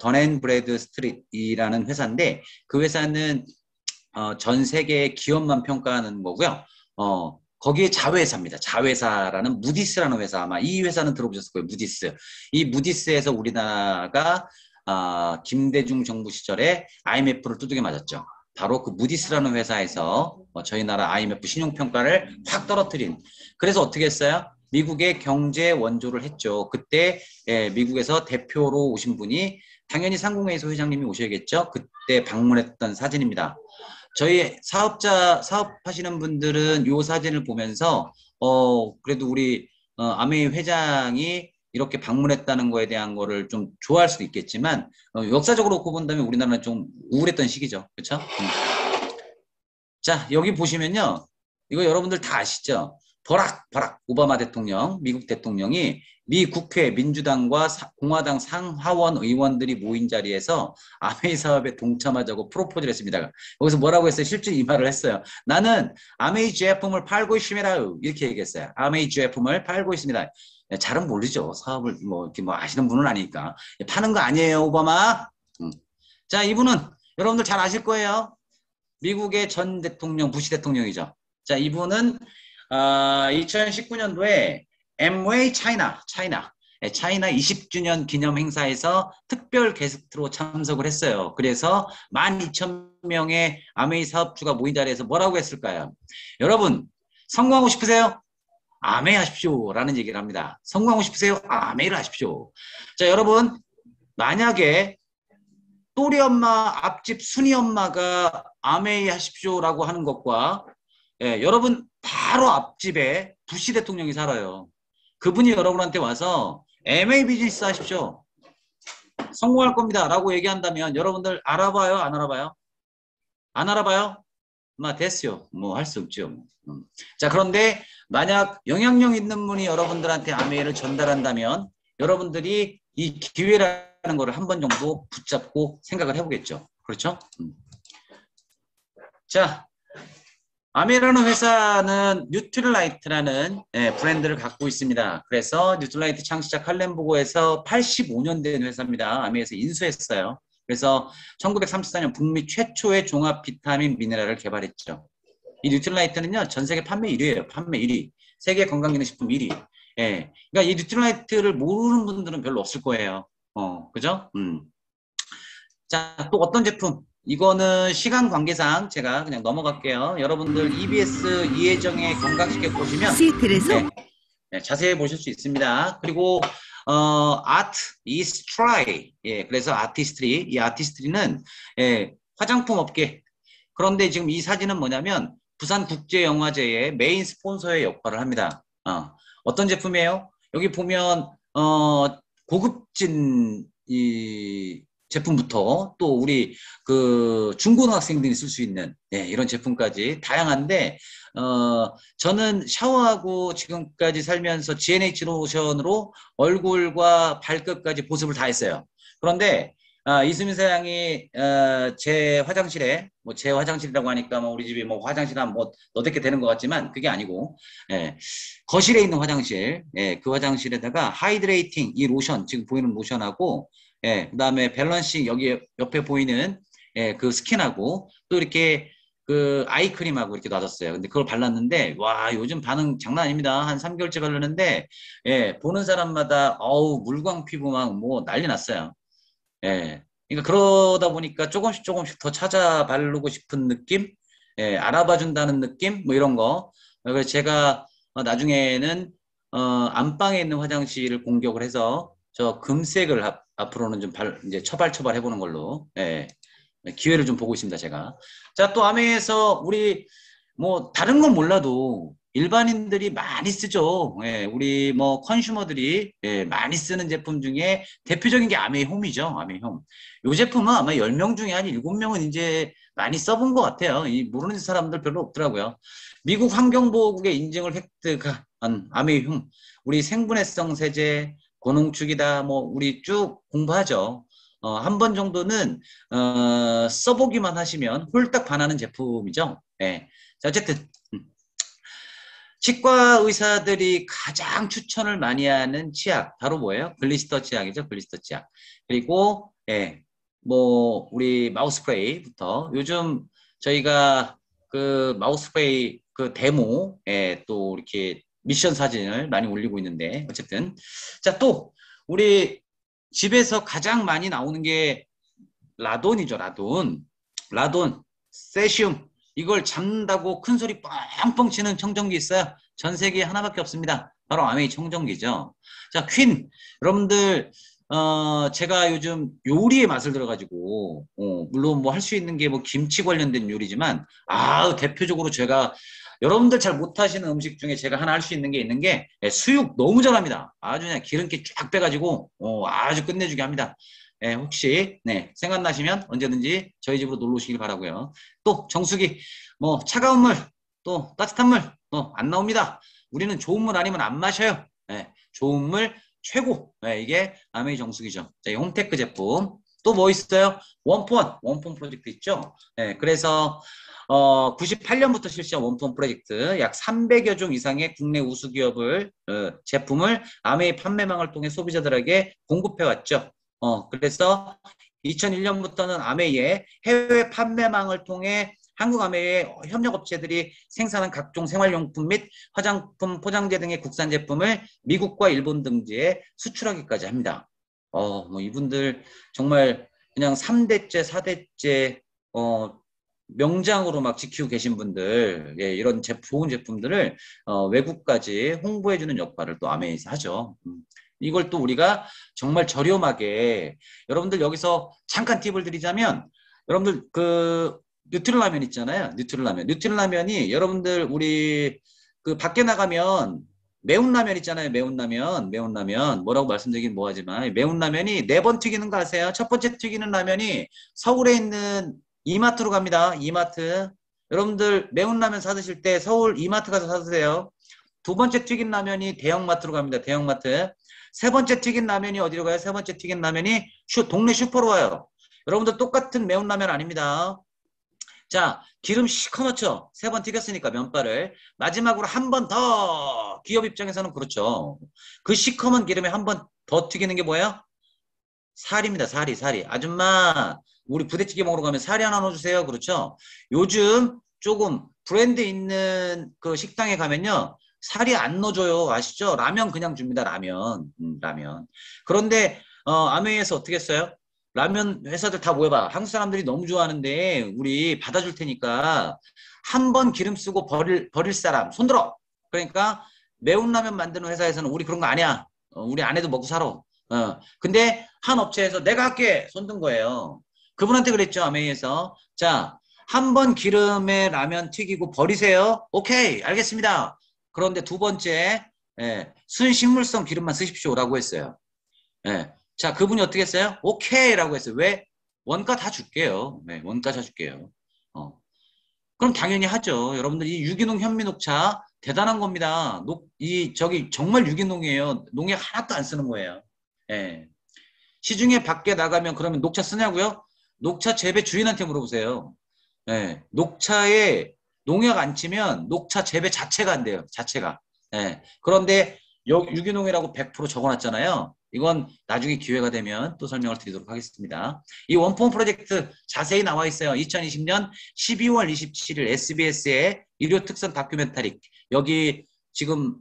던앤브래드 스트릿이라는 회사인데 그 회사는 전 세계 기업만 평가하는 거고요. 거기에 자회사입니다. 자회사라는 무디스라는 회사 아마 이 회사는 들어보셨을 거예요. 무디스. 이 무디스에서 우리나라가 김대중 정부 시절에 IMF를 두들겨 맞았죠. 바로 그 무디스라는 회사에서 저희 나라 IMF 신용평가를 확 떨어뜨린. 그래서 어떻게 했어요? 미국의 경제 원조를 했죠. 그때 미국에서 대표로 오신 분이 당연히 상공회의소 회장님이 오셔야겠죠. 그때 방문했던 사진입니다. 저희 사업하시는 분들은 이 사진을 보면서 그래도 우리 아메이 회장이 이렇게 방문했다는 거에 대한 거를 좀 좋아할 수도 있겠지만 역사적으로 놓고 본다면 우리나라는 좀 우울했던 시기죠. 그렇죠? 자, 여기 보시면요. 이거 여러분들 다 아시죠? 버락 오바마 대통령, 미국 대통령이 미 국회 민주당과 공화당 상하원 의원들이 모인 자리에서 아메이 사업에 동참하자고 프로포즈를 했습니다. 거기서 뭐라고 했어요? 실제 이 말을 했어요. 나는 아메이 제품을 팔고 있습니다. 이렇게 얘기했어요. 아메이 제품을 팔고 있습니다. 잘은 모르죠. 사업을 뭐 이렇게 뭐 아시는 분은 아니니까. 파는 거 아니에요, 오바마. 자, 이분은 여러분들 잘 아실 거예요. 미국의 전 대통령, 부시 대통령이죠. 자, 이분은 2019년도에 엠웨이 차이나 20주년 기념 행사에서 특별 게스트로 참석을 했어요. 그래서 12,000명의 아메이 사업주가 모인 자리에서 뭐라고 했을까요? 여러분, 성공하고 싶으세요? 아메이 하십시오. 라는 얘기를 합니다. 성공하고 싶으세요? 아메이를 하십시오. 자, 여러분, 만약에 또리 엄마, 앞집 순이 엄마가 아메이 하십시오라고 하는 것과 여러분 바로 앞집에 부시 대통령이 살아요. 그분이 여러분한테 와서 MA 비즈니스 하십시오. 성공할 겁니다. 라고 얘기한다면 여러분들 알아봐요? 안 알아봐요? 안 알아봐요? 됐어요. 뭐 할 수 없죠. 자, 그런데 만약 영향력 있는 분이 여러분들한테 아메이를 전달한다면 여러분들이 이 기회라는 거를 한 번 정도 붙잡고 생각을 해보겠죠. 그렇죠? 자, 아메이라는 회사는 뉴트럴라이트라는 브랜드를 갖고 있습니다. 그래서 뉴트럴라이트 창시자 칼렌 보고에서 85년 된 회사입니다. 아메이에서 인수했어요. 그래서 1934년 북미 최초의 종합 비타민 미네랄을 개발했죠. 이 뉴트럴라이트는요, 전 세계 판매 1위예요. 판매 1위. 세계 건강기능식품 1위. 예. 그러니까 이 뉴트럴라이트를 모르는 분들은 별로 없을 거예요. 그죠? 자, 또 어떤 제품? 이거는 시간 관계상 제가 그냥 넘어갈게요. 여러분들 EBS 이혜정의 건강식객 보시면 자세히 보실 수 있습니다. 그리고 Art is try. 예, 그래서 아티스트리. 이 아티스트리는 화장품 업계. 그런데 지금 이 사진은 뭐냐면 부산국제영화제의 메인 스폰서의 역할을 합니다. 어떤 제품이에요? 여기 보면 고급진 이 제품부터 또 우리 그 중고등학생들이 쓸 수 있는 이런 제품까지 다양한데 저는 샤워하고 지금까지 살면서 GNH 로션으로 얼굴과 발끝까지 보습을 다 했어요. 그런데 이수민 사장이 제 화장실에 뭐 제 화장실이라고 하니까 뭐 우리 집이 뭐 화장실 한 뭐 너댓게 되는 것 같지만 그게 아니고 거실에 있는 화장실 그 화장실에다가 하이드레이팅 이 로션 지금 보이는 로션하고 그다음에 밸런싱 여기 옆에 보이는 그 스킨하고 또 이렇게 그 아이크림하고 이렇게 놔뒀어요. 근데 그걸 발랐는데 와 요즘 반응 장난 아닙니다. 한 3개월째 바르는데 보는 사람마다 어우 물광 피부 막 뭐 난리 났어요. 그러니까 그러다 보니까 조금씩 더 찾아 바르고 싶은 느낌, 알아봐 준다는 느낌, 뭐 이런 거. 그래서 제가 나중에는 안방에 있는 화장실을 공격을 해서 저 금색을 앞으로는 좀 이제 처발 해보는 걸로 기회를 좀 보고 있습니다, 제가. 자, 또 아메에서 우리 뭐 다른 건 몰라도 일반인들이 많이 쓰죠. 우리 뭐 컨슈머들이 많이 쓰는 제품 중에 대표적인 게 아메홈이죠. 아메홈. 이 제품은 아마 10명 중에 한 7명은 이제 많이 써본 것 같아요. 모르는 사람들 별로 없더라고요. 미국 환경보호국의 인증을 획득한 아메홈. 우리 생분해성 세제, 고농축이다. 뭐 우리 쭉 공부하죠. 한 번 정도는 써보기만 하시면 홀딱 반하는 제품이죠. 자, 어쨌든 치과 의사들이 가장 추천을 많이 하는 치약 바로 뭐예요? 글리스터 치약이죠. 글리스터 치약. 그리고 뭐 우리 마우스프레이부터 요즘 저희가 그 마우스프레이 그 데모 또 이렇게 미션 사진을 많이 올리고 있는데 어쨌든 자, 또 우리 집에서 가장 많이 나오는 게 라돈이죠, 라돈. 라돈, 세슘. 이걸 잡는다고 큰 소리 뻥뻥 치는 청정기 있어요. 전 세계에 하나밖에 없습니다. 바로 아메이 청정기죠. 자, 퀸. 여러분들, 제가 요즘 요리의 맛을 들어가지고, 물론 뭐 할 수 있는 게 뭐 김치 관련된 요리지만, 대표적으로 제가 여러분들 잘 못하시는 음식 중에 제가 하나 할 수 있는 게 수육 너무 잘합니다. 아주 그냥 기름기 쫙 빼가지고, 아주 끝내주게 합니다. 혹시 생각나시면 언제든지 저희 집으로 놀러 오시길 바라고요. 또 정수기 뭐 차가운 물 또 따뜻한 물 안 나옵니다. 우리는 좋은 물 아니면 안 마셔요. 좋은 물 최고. 이게 아메이 정수기죠. 자, 이 홈테크 제품 또 뭐 있어요? 원폰 프로젝트 있죠. 그래서 98년부터 실시한 원폰 프로젝트 약 300여 종 이상의 국내 우수 기업을 제품을 아메이 판매망을 통해 소비자들에게 공급해 왔죠. 그래서 2001년부터는 아메이의 해외 판매망을 통해 한국 아메이의 협력업체들이 생산한 각종 생활용품 및 화장품, 포장재 등의 국산 제품을 미국과 일본 등지에 수출하기까지 합니다. 뭐 이분들 정말 그냥 3대째, 4대째, 명장으로 막 지키고 계신 분들, 이런 좋은 제품들을 외국까지 홍보해주는 역할을 또 아메이에서 하죠. 이걸 또 우리가 정말 저렴하게 여러분들 여기서 잠깐 팁을 드리자면 여러분들 그 뉴트릴라면 있잖아요. 뉴트릴라면이 여러분들 우리 그 밖에 나가면 매운 라면 있잖아요. 매운 라면 뭐라고 말씀드리긴 뭐하지만 매운 라면이 4번 튀기는 거 아세요? 첫 번째 튀기는 라면이 서울에 있는 이마트로 갑니다. 이마트. 여러분들 매운 라면 사 드실 때 서울 이마트 가서 사 드세요. 두 번째 튀긴 라면이 대형마트로 갑니다. 대형마트. 세 번째 튀긴 라면이 어디로 가요? 세 번째 튀긴 라면이 동네 슈퍼로 와요. 여러분들 똑같은 매운 라면 아닙니다. 자, 기름 시커 넣죠. 3번 튀겼으니까 면발을. 마지막으로 한 번 더. 기업 입장에서는 그렇죠. 그 시커먼 기름에 한 번 더 튀기는 게 뭐예요? 살입니다. 살이. 아줌마, 우리 부대찌개 먹으러 가면 살이 하나 넣어주세요. 그렇죠? 요즘 조금 브랜드 있는 그 식당에 가면요. 살이 안 넣어줘요. 아시죠? 라면 그냥 줍니다. 라면. 그런데 아메이에서 어떻게 했어요? 라면 회사들 다 모여봐. 한국 사람들이 너무 좋아하는데 우리 받아줄 테니까 한 번 기름 쓰고 버릴 사람 손들어. 그러니까 매운 라면 만드는 회사에서는 우리 그런 거 아니야. 우리 안 해도 먹고 살아. 근데 한 업체에서 내가 할게 손든 거예요. 그분한테 그랬죠. 아메이에서. 자, 한 번 기름에 라면 튀기고 버리세요. 오케이, 알겠습니다. 그런데 두 번째, 순식물성 기름만 쓰십시오라고 했어요. 자, 그분이 어떻게 했어요? 오케이라고 했어요. 왜? 원가 다 줄게요. 원가 다 줄게요. 그럼 당연히 하죠. 여러분들 이 유기농 현미녹차 대단한 겁니다. 저기 정말 유기농이에요. 농약 하나도 안 쓰는 거예요. 시중에 밖에 나가면 그러면 녹차 쓰냐고요? 녹차 재배 주인한테 물어보세요. 녹차에 농약 안 치면 녹차 재배 자체가 안 돼요. 자체가. 그런데 유기농이라고 100% 적어놨잖아요. 이건 나중에 기회가 되면 또 설명을 드리도록 하겠습니다. 이 원폼 프로젝트 자세히 나와 있어요. 2020년 12월 27일 SBS의 일요 특선 다큐멘터리. 여기 지금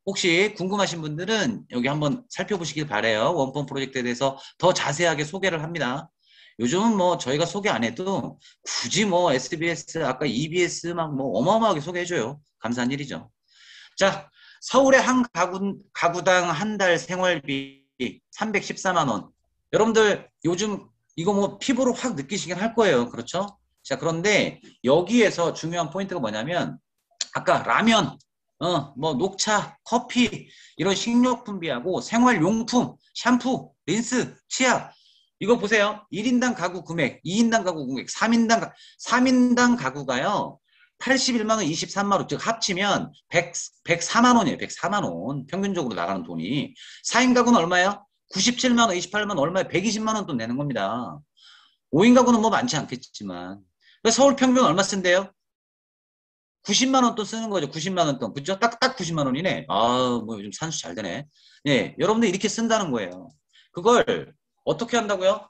혹시 궁금하신 분들은 여기 한번 살펴보시길 바래요. 원폼 프로젝트에 대해서 더 자세하게 소개를 합니다. 요즘은 뭐 저희가 소개 안 해도 굳이 뭐 SBS 아까 EBS 막 뭐 어마어마하게 소개해줘요. 감사한 일이죠. 자, 서울의 한 가구당 한 달 생활비 314만 원. 여러분들 요즘 이거 뭐 피부로 확 느끼시긴 할 거예요. 그렇죠? 자, 그런데 여기에서 중요한 포인트가 뭐냐면 아까 라면, 뭐 녹차, 커피 이런 식료품비하고 생활용품, 샴푸, 린스, 치약 이거 보세요. 1인당 가구 금액, 2인당 가구 금액, 3인당 가구가요. 81만 원, 23만 원, 즉 합치면 104만 원이에요. 104만 원. 평균적으로 나가는 돈이. 4인 가구는 얼마예요? 97만 원, 28만 원, 얼마에 120만 원 돈 내는 겁니다. 5인 가구는 뭐 많지 않겠지만. 서울 평균 얼마 쓴대요? 90만 원 돈 쓰는 거죠. 90만 원 돈. 그죠? 딱 90만 원이네. 뭐 요즘 산수 잘 되네. 여러분들 이렇게 쓴다는 거예요. 그걸 어떻게 한다고요?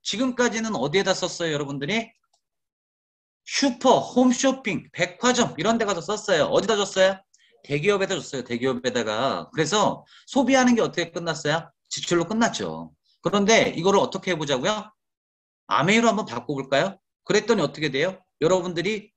지금까지는 어디에다 썼어요, 여러분들이? 슈퍼, 홈쇼핑, 백화점 이런 데 가서 썼어요. 어디다 줬어요? 대기업에다 줬어요. 대기업에다가. 그래서 소비하는 게 어떻게 끝났어요? 지출로 끝났죠. 그런데 이거를 어떻게 해보자고요? 아메이로 한번 바꿔볼까요? 그랬더니 어떻게 돼요? 여러분들이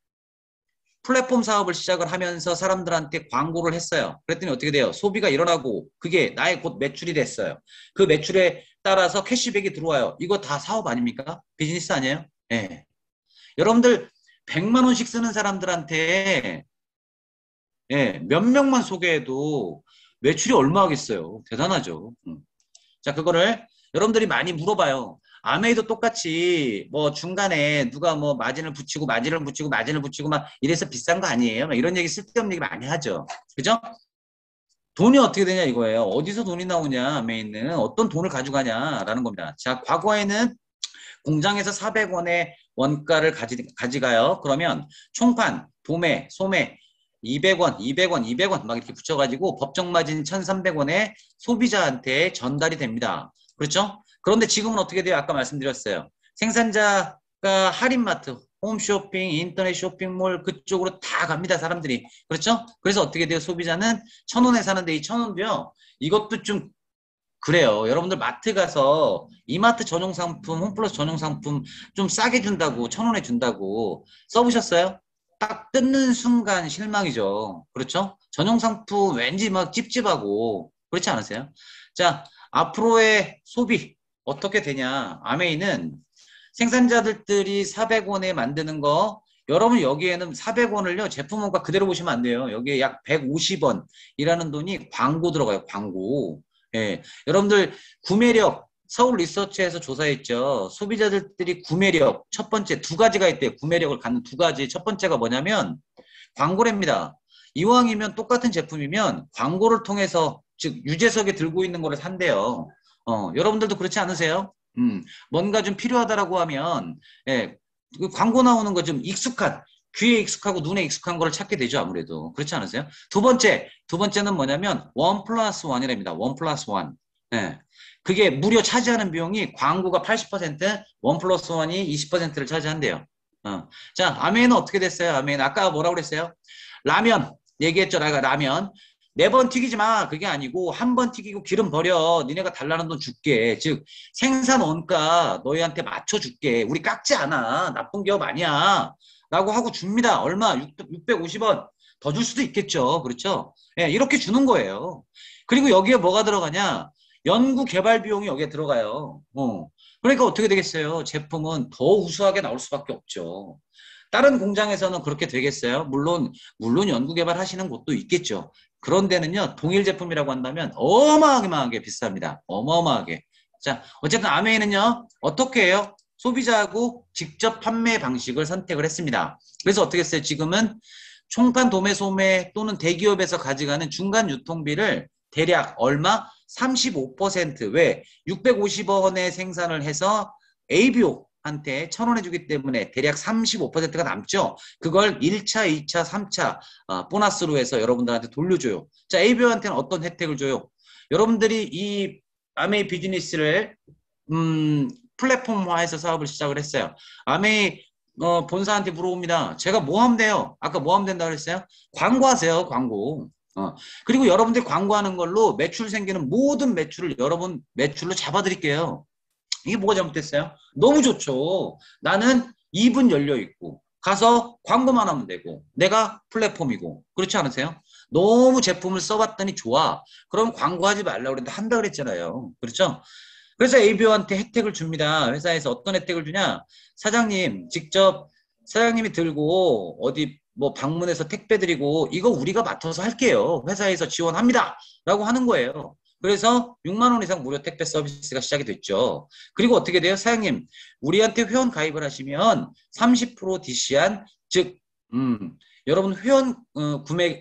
플랫폼 사업을 시작을 하면서 사람들한테 광고를 했어요. 그랬더니 어떻게 돼요? 소비가 일어나고 그게 나의 곧 매출이 됐어요. 그 매출에 따라서 캐시백이 들어와요. 이거 다 사업 아닙니까? 비즈니스 아니에요? 예. 여러분들 100만 원씩 쓰는 사람들한테 예, 몇 명만 소개해도 매출이 얼마 하겠어요. 대단하죠. 자, 그거를 여러분들이 많이 물어봐요. 아메이도 똑같이 뭐 중간에 누가 뭐 마진을 붙이고 마진을 붙이고 마진을 붙이고 막 이래서 비싼 거 아니에요? 막 이런 얘기 쓸데없는 얘기 많이 하죠. 그죠? 돈이 어떻게 되냐 이거예요. 어디서 돈이 나오냐 아메이는 어떤 돈을 가져가냐라는 겁니다. 자, 과거에는 공장에서 400원의 원가를 가져가요. 그러면 총판, 도매, 소매 200원, 200원, 200원 막 이렇게 붙여가지고 법정 마진 1,300원에 소비자한테 전달이 됩니다. 그렇죠? 그런데 지금은 어떻게 돼요? 아까 말씀드렸어요. 생산자가 할인마트, 홈쇼핑, 인터넷 쇼핑몰 그쪽으로 다 갑니다. 사람들이. 그렇죠? 그래서 어떻게 돼요? 소비자는 1,000원에 사는데 이 1,000원도요. 이것도 좀 그래요. 여러분들 마트 가서 이마트 전용 상품, 홈플러스 전용 상품 좀 싸게 준다고, 1,000원에 준다고 써보셨어요? 딱 뜯는 순간 실망이죠. 그렇죠? 전용 상품 왠지 막 찝찝하고 그렇지 않으세요? 자, 앞으로의 소비 어떻게 되냐? 아메이는 생산자들이 400원에 만드는 거 여러분 여기에는 400원을요 제품원가 그대로 보시면 안 돼요. 여기에 약 150원이라는 돈이 광고 들어가요. 광고. 예, 여러분들 구매력 서울 리서치에서 조사했죠. 소비자들이 구매력 첫 번째 두 가지가 있대요. 구매력을 갖는 두 가지. 첫 번째가 뭐냐면 광고랍니다. 이왕이면 똑같은 제품이면 광고를 통해서 즉 유재석에 들고 있는 거를 산대요. 여러분들도 그렇지 않으세요? 뭔가 좀 필요하다라고 하면 예, 그 광고 나오는 거 좀 익숙한 귀에 익숙하고 눈에 익숙한 거를 찾게 되죠 아무래도 그렇지 않으세요? 두 번째는 뭐냐면 원 플러스 원이랍니다. 원 플러스 원. 예. 그게 무료 차지하는 비용이 광고가 80%, 원 플러스 원이 20%를 차지한대요. 자, 아메이는 어떻게 됐어요? 아메이는 아까 뭐라고 그랬어요? 라면 얘기했죠. 내가 라면 네 번 튀기지 마. 그게 아니고 한 번 튀기고 기름 버려. 니네가 달라는 돈 줄게. 즉 생산 원가 너희한테 맞춰줄게. 우리 깎지 않아. 나쁜 기업 아니야. 라고 하고 줍니다. 얼마? 650원. 더 줄 수도 있겠죠. 그렇죠? 예, 이렇게 주는 거예요. 그리고 여기에 뭐가 들어가냐? 연구 개발 비용이 여기에 들어가요. 그러니까 어떻게 되겠어요? 제품은 더 우수하게 나올 수밖에 없죠. 다른 공장에서는 그렇게 되겠어요? 물론 연구 개발 하시는 곳도 있겠죠. 그런 데는요, 동일 제품이라고 한다면 어마어마하게 비쌉니다. 어마어마하게. 자, 어쨌든 아메이는요, 어떻게 해요? 소비자하고 직접 판매 방식을 선택을 했습니다. 그래서 어떻게 했어요? 지금은 총판 도매 소매 또는 대기업에서 가져가는 중간 유통비를 대략 얼마? 35% 왜? 650원에 생산을 해서 ABO한테 1,000원 해주기 때문에 대략 35%가 남죠. 그걸 1차, 2차, 3차 보너스로 해서 여러분들한테 돌려줘요. 자, ABO한테는 어떤 혜택을 줘요? 여러분들이 이 아메이 비즈니스를 플랫폼화해서 사업을 시작을 했어요. 아메이 본사한테 물어봅니다. 제가 뭐 하면 돼요? 아까 뭐 하면 된다고 그랬어요? 광고하세요, 광고. 그리고 여러분들이 광고하는 걸로 매출 생기는 모든 매출을 여러분 매출로 잡아드릴게요. 이게 뭐가 잘못됐어요? 너무 좋죠. 나는 입은 열려 있고 가서 광고만 하면 되고 내가 플랫폼이고 그렇지 않으세요? 너무 제품을 써봤더니 좋아. 그럼 광고하지 말라고 그랬는데 한다 그랬잖아요. 그렇죠? 그래서 ABO한테 혜택을 줍니다. 회사에서 어떤 혜택을 주냐? 사장님 직접 사장님이 들고 어디 뭐 방문해서 택배 드리고 이거 우리가 맡아서 할게요. 회사에서 지원합니다. 라고 하는 거예요. 그래서 6만 원 이상 무료 택배 서비스가 시작이 됐죠. 그리고 어떻게 돼요? 사장님, 우리한테 회원 가입을 하시면 30% DC한 즉 여러분 회원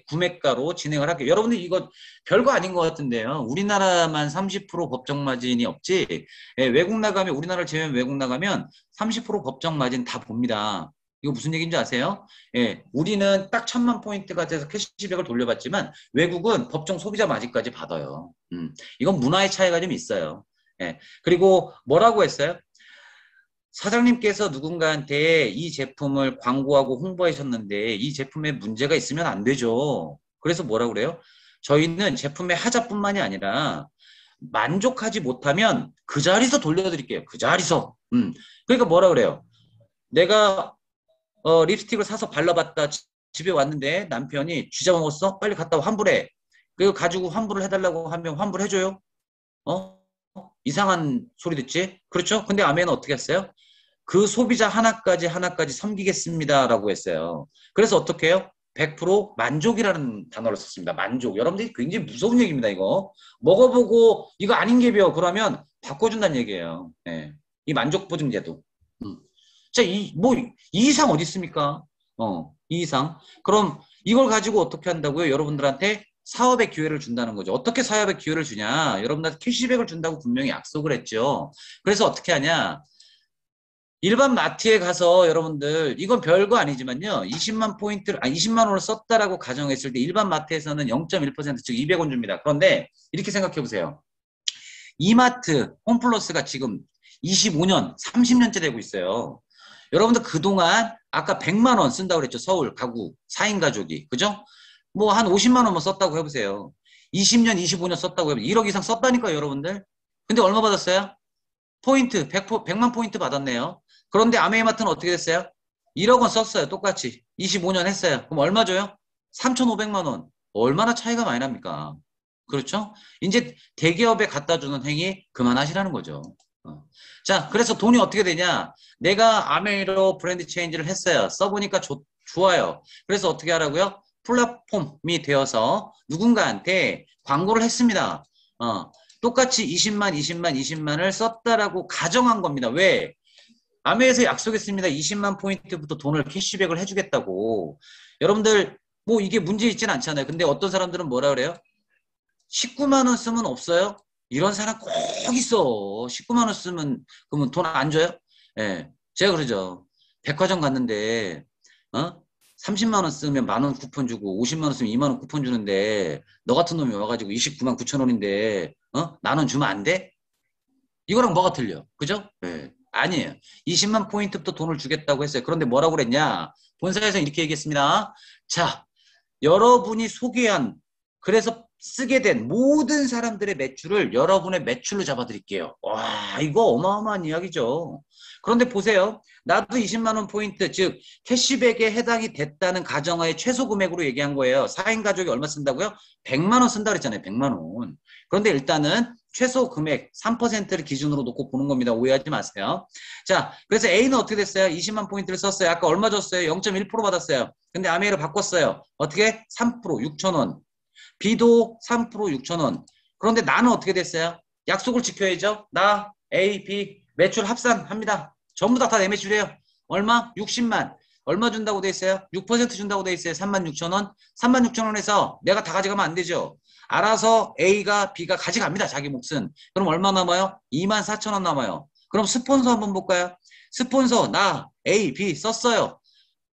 구매가로 진행을 할게요. 여러분들 이거 별거 아닌 것 같은데요. 우리나라만 30% 법정 마진이 없지. 예, 외국 나가면 우리나라를 제외한 외국 나가면 30% 법정 마진 다 봅니다. 이거 무슨 얘기인지 아세요? 예, 우리는 딱 1,000만 포인트가 돼서 캐시백을 돌려받지만 외국은 법정 소비자 마진까지 받아요. 이건 문화의 차이가 좀 있어요. 예, 그리고 뭐라고 했어요? 사장님께서 누군가한테 이 제품을 광고하고 홍보하셨는데 이 제품에 문제가 있으면 안 되죠. 그래서 뭐라고 그래요? 저희는 제품의 하자뿐만이 아니라 만족하지 못하면 그 자리에서 돌려드릴게요. 그 자리에서. 그러니까 뭐라 그래요? 내가 립스틱을 사서 발라봤다. 집에 왔는데 남편이 쥐 잡아먹었어? 빨리 갔다 와 환불해. 그리고 가지고 환불을 해달라고 하면 환불해줘요? 어? 이상한 소리 듣지? 그렇죠? 근데 아멘은 어떻게 했어요? 그 소비자 하나까지 섬기겠습니다라고 했어요. 그래서 어떻게 해요? 100% 만족이라는 단어를 썼습니다. 만족. 여러분들이 굉장히 무서운 얘기입니다, 이거. 먹어보고 이거 아닌 게 벼. 그러면 바꿔준다는 얘기예요. 예. 이 만족 보증제도. 음. 자, 이 이상 어디 있습니까? 이 이상. 그럼 이걸 가지고 어떻게 한다고요? 여러분들한테 사업의 기회를 준다는 거죠. 어떻게 사업의 기회를 주냐? 여러분들한테 캐시백을 준다고 분명히 약속을 했죠. 그래서 어떻게 하냐? 일반 마트에 가서 여러분들 이건 별거 아니지만요. 20만 원을 썼다라고 가정했을 때 일반 마트에서는 0.1%즉 200원 줍니다. 그런데 이렇게 생각해 보세요. 이마트, 홈플러스가 지금 25년, 30년째 되고 있어요. 여러분들 그동안 아까 100만 원 쓴다고 그랬죠. 서울 가구 4인 가족이. 그죠? 뭐 한 50만 원만 썼다고 해보세요. 20년, 25년 썼다고 해보세요. 1억 이상 썼다니까요, 여러분들. 근데 얼마 받았어요? 포인트, 100만 포인트 받았네요. 그런데 아메이마트는 어떻게 됐어요? 1억 원 썼어요. 똑같이. 25년 했어요. 그럼 얼마 줘요? 3,500만 원. 얼마나 차이가 많이 납니까? 그렇죠? 이제 대기업에 갖다 주는 행위 그만하시라는 거죠. 자, 그래서 돈이 어떻게 되냐? 내가 아메이로 브랜드 체인지를 했어요. 써보니까 좋아요. 그래서 어떻게 하라고요? 플랫폼이 되어서 누군가한테 광고를 했습니다. 똑같이 20만을 썼다라고 가정한 겁니다. 왜? 아메에서 약속했습니다. 20만 포인트부터 돈을 캐시백을 해주겠다고. 여러분들 뭐 이게 문제 있진 않잖아요. 근데 어떤 사람들은 뭐라 그래요? 19만 원 쓰면 없어요? 이런 사람 꼭 있어. 19만 원 쓰면 그러면 돈 안 줘요? 예. 제가 그러죠. 백화점 갔는데 30만 원 쓰면 만 원 쿠폰 주고 50만 원 쓰면 2만 원 쿠폰 주는데 너 같은 놈이 와가지고 29만 9천 원인데 만 원 주면 안 돼? 이거랑 뭐가 틀려? 그죠? 예. 아니에요. 20만 포인트부터 돈을 주겠다고 했어요. 그런데 뭐라고 그랬냐? 본사에서 이렇게 얘기했습니다. 자, 여러분이 소개한 그래서 쓰게 된 모든 사람들의 매출을 여러분의 매출로 잡아드릴게요. 와, 이거 어마어마한 이야기죠. 그런데 보세요. 나도 20만 원 포인트, 즉 캐시백에 해당이 됐다는 가정하에 최소 금액으로 얘기한 거예요. 4인 가족이 얼마 쓴다고요? 100만 원 쓴다 그랬잖아요. 100만 원. 그런데 일단은 최소 금액 3%를 기준으로 놓고 보는 겁니다. 오해하지 마세요. 자, 그래서 A는 어떻게 됐어요? 20만 포인트를 썼어요. 아까 얼마 줬어요? 0.1% 받았어요. 근데 아메이로 바꿨어요. 어떻게? 3%, 6천 원. B도 3% 6천 원. 그런데 나는 어떻게 됐어요? 약속을 지켜야죠. 나 A, B 매출 합산합니다. 전부 다 내 매출이에요. 얼마? 60만. 얼마 준다고 돼 있어요? 6% 준다고 돼 있어요. 3만 6천 원. 3만 6천 원에서 내가 다 가져가면 안 되죠. 알아서 A가 B가 가져갑니다. 자기 몫은. 그럼 얼마 남아요? 2만 4천 원 남아요. 그럼 스폰서 한번 볼까요? 스폰서 나 A, B 썼어요.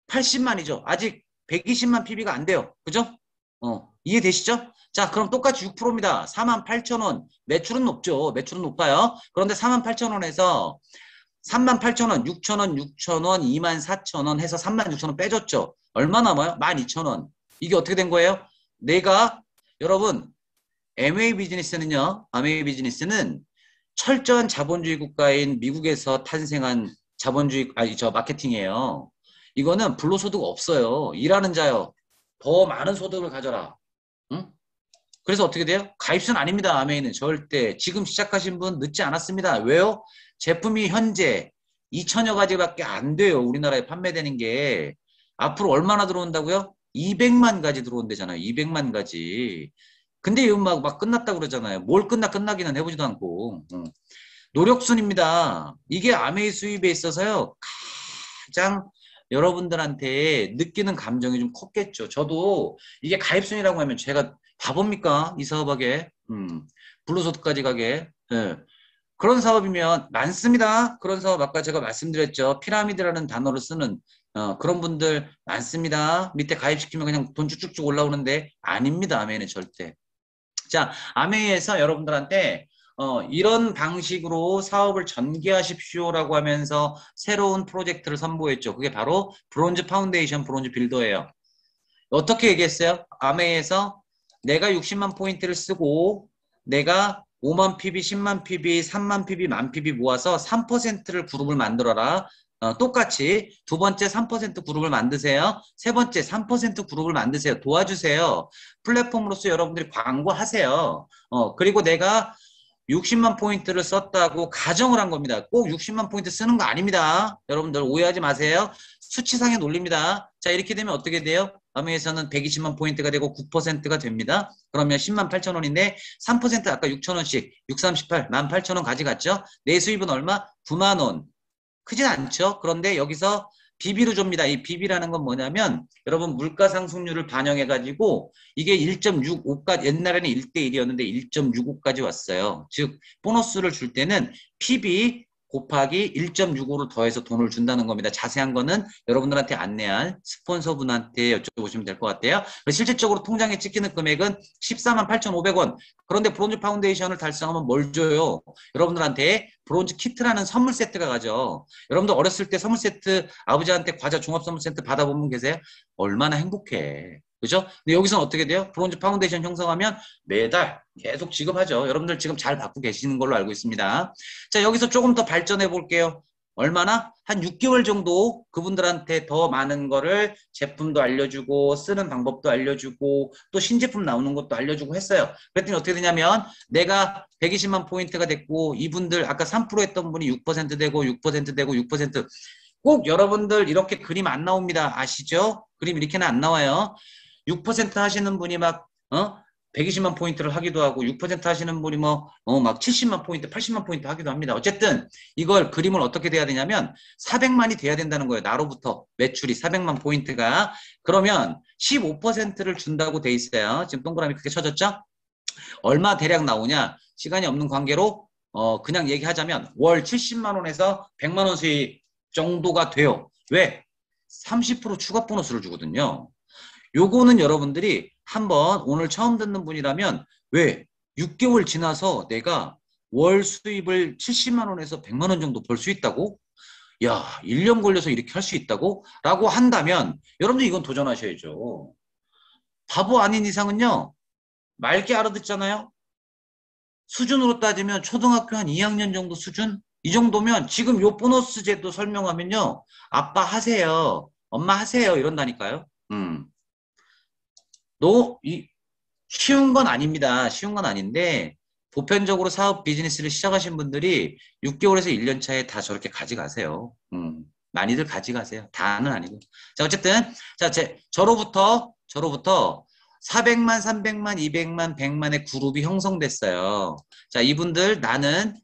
80만이죠. 아직 120만 PB가 안 돼요. 그죠? 이해되시죠? 자, 그럼 똑같이 6%입니다. 4만 8천 원. 매출은 높죠. 매출은 높아요. 그런데 4만 8천 원에서 3만 8천 원, 6천 원, 6천 원, 2만 4천 원 해서 3만 6천 원 빼줬죠. 얼마 남아요? 12,000원. 이게 어떻게 된 거예요? 내가 여러분 MA 비즈니스는요. MA 비즈니스는 철저한 자본주의 국가인 미국에서 탄생한 자본주의 마케팅이에요. 이거는 불로소득 없어요. 일하는 자요. 더 많은 소득을 가져라. 응? 그래서 어떻게 돼요? 가입수는 아닙니다. 아메이는 절대. 지금 시작하신 분 늦지 않았습니다. 왜요? 제품이 현재 2천여 가지밖에 안 돼요. 우리나라에 판매되는 게. 앞으로 얼마나 들어온다고요? 200만 가지 들어온대잖아요. 200만 가지. 근데 이건 막 끝났다고 그러잖아요. 뭘 끝나기는 해보지도 않고. 노력순입니다. 이게 아메이 수입에 있어서요. 가장 여러분들한테 느끼는 감정이 좀 컸겠죠. 저도 이게 가입순이라고 하면 제가 바보입니까? 이 사업하게. 불로소득까지 가게. 예. 그런 사업이면 많습니다. 그런 사업 아까 제가 말씀드렸죠. 피라미드라는 단어를 쓰는 그런 분들 많습니다. 밑에 가입시키면 그냥 돈 쭉쭉쭉 올라오는데 아닙니다. 아메이는 절대. 자, 아메이에서 여러분들한테 이런 방식으로 사업을 전개하십시오라고 하면서 새로운 프로젝트를 선보였죠. 그게 바로 브론즈 파운데이션, 브론즈 빌더예요. 어떻게 얘기했어요? 아메이에서 내가 60만 포인트를 쓰고 내가 5만 PB, 10만 PB, 3만 PB, 만 PB 모아서 3%를 그룹을 만들어라. 똑같이 두 번째 3% 그룹을 만드세요. 세 번째 3% 그룹을 만드세요. 도와주세요. 플랫폼으로서 여러분들이 광고하세요. 그리고 내가 60만 포인트를 썼다고 가정을 한 겁니다. 꼭 60만 포인트 쓰는 거 아닙니다. 여러분들 오해하지 마세요. 수치상의 논리입니다. 자, 이렇게 되면 어떻게 돼요? 어메에서는 120만 포인트가 되고 9%가 됩니다. 그러면 10만 8천 원인데 3% 아까 6천 원씩 6, 38, 18,000원 가져갔죠? 내 수입은 얼마? 9만 원. 크진 않죠? 그런데 여기서 비비로 줍니다. 이 비비라는 건 뭐냐면 여러분 물가 상승률을 반영해가지고 이게 1.65까지 옛날에는 1대1이었는데 1.65까지 왔어요. 즉 보너스를 줄 때는 PB 곱하기 1.65를 더해서 돈을 준다는 겁니다. 자세한 거는 여러분들한테 안내한 스폰서분한테 여쭤보시면 될 것 같아요. 실질적으로 통장에 찍히는 금액은 14만 8,500원. 그런데 브론즈 파운데이션을 달성하면 뭘 줘요? 여러분들한테 브론즈 키트라는 선물 세트가 가죠. 여러분들 어렸을 때 선물 세트 아버지한테 과자 종합 선물 세트 받아본 분 계세요? 얼마나 행복해. 그죠? 근데 여기서는 어떻게 돼요? 브론즈 파운데이션 형성하면 매달 계속 지급하죠. 여러분들 지금 잘 받고 계시는 걸로 알고 있습니다. 자, 여기서 조금 더 발전해 볼게요. 얼마나? 한 6개월 정도 그분들한테 더 많은 거를 제품도 알려주고 쓰는 방법도 알려주고 또 신제품 나오는 것도 알려주고 했어요. 그랬더니 어떻게 되냐면 내가 120만 포인트가 됐고 이분들 아까 3% 했던 분이 6% 되고 6% 되고 6%꼭 여러분들 이렇게 그림 안 나옵니다. 아시죠? 그림 이렇게는 안 나와요. 6% 하시는 분이 막 120만 포인트를 하기도 하고 6% 하시는 분이 막 70만 포인트, 80만 포인트 하기도 합니다. 어쨌든 이걸 그림을 어떻게 돼야 되냐면 400만이 돼야 된다는 거예요. 나로부터 매출이 400만 포인트가. 그러면 15%를 준다고 돼 있어요. 지금 동그라미 크게 쳐졌죠? 얼마 대략 나오냐? 시간이 없는 관계로 그냥 얘기하자면 월 70만 원에서 100만 원 수익 정도가 돼요. 왜? 30% 추가 보너스를 주거든요. 요거는 여러분들이 한번 오늘 처음 듣는 분이라면 왜 6개월 지나서 내가 월 수입을 70만 원에서 100만 원 정도 벌 수 있다고? 야, 1년 걸려서 이렇게 할 수 있다고? 라고 한다면 여러분들 이건 도전하셔야죠. 바보 아닌 이상은요. 맑게 알아듣잖아요. 수준으로 따지면 초등학교 한 2학년 정도 수준? 이 정도면 지금 요 보너스 제도 설명하면요. 아빠 하세요. 엄마 하세요. 이런다니까요. 쉬운 건 아닙니다. 쉬운 건 아닌데, 보편적으로 사업 비즈니스를 시작하신 분들이 6개월에서 1년 차에 다 저렇게 가져가세요. 많이들 가져가세요. 다는 아니고. 자, 어쨌든, 자, 저로부터 400만, 300만, 200만, 100만의 그룹이 형성됐어요. 자, 이분들 나는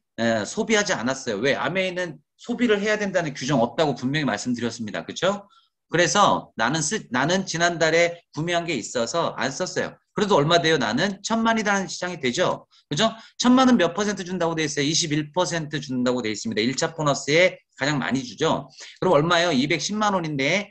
소비하지 않았어요. 왜? 아메이는 소비를 해야 된다는 규정 없다고 분명히 말씀드렸습니다. 그렇죠? 그래서 나는 지난달에 구매한 게 있어서 안 썼어요. 그래도 얼마 돼요? 나는 1,000만이라는 시장이 되죠. 그죠? 1,000만은 몇 퍼센트 준다고 돼 있어요? 21% 준다고 돼 있습니다. 1차 보너스에 가장 많이 주죠. 그럼 얼마예요? 210만 원인데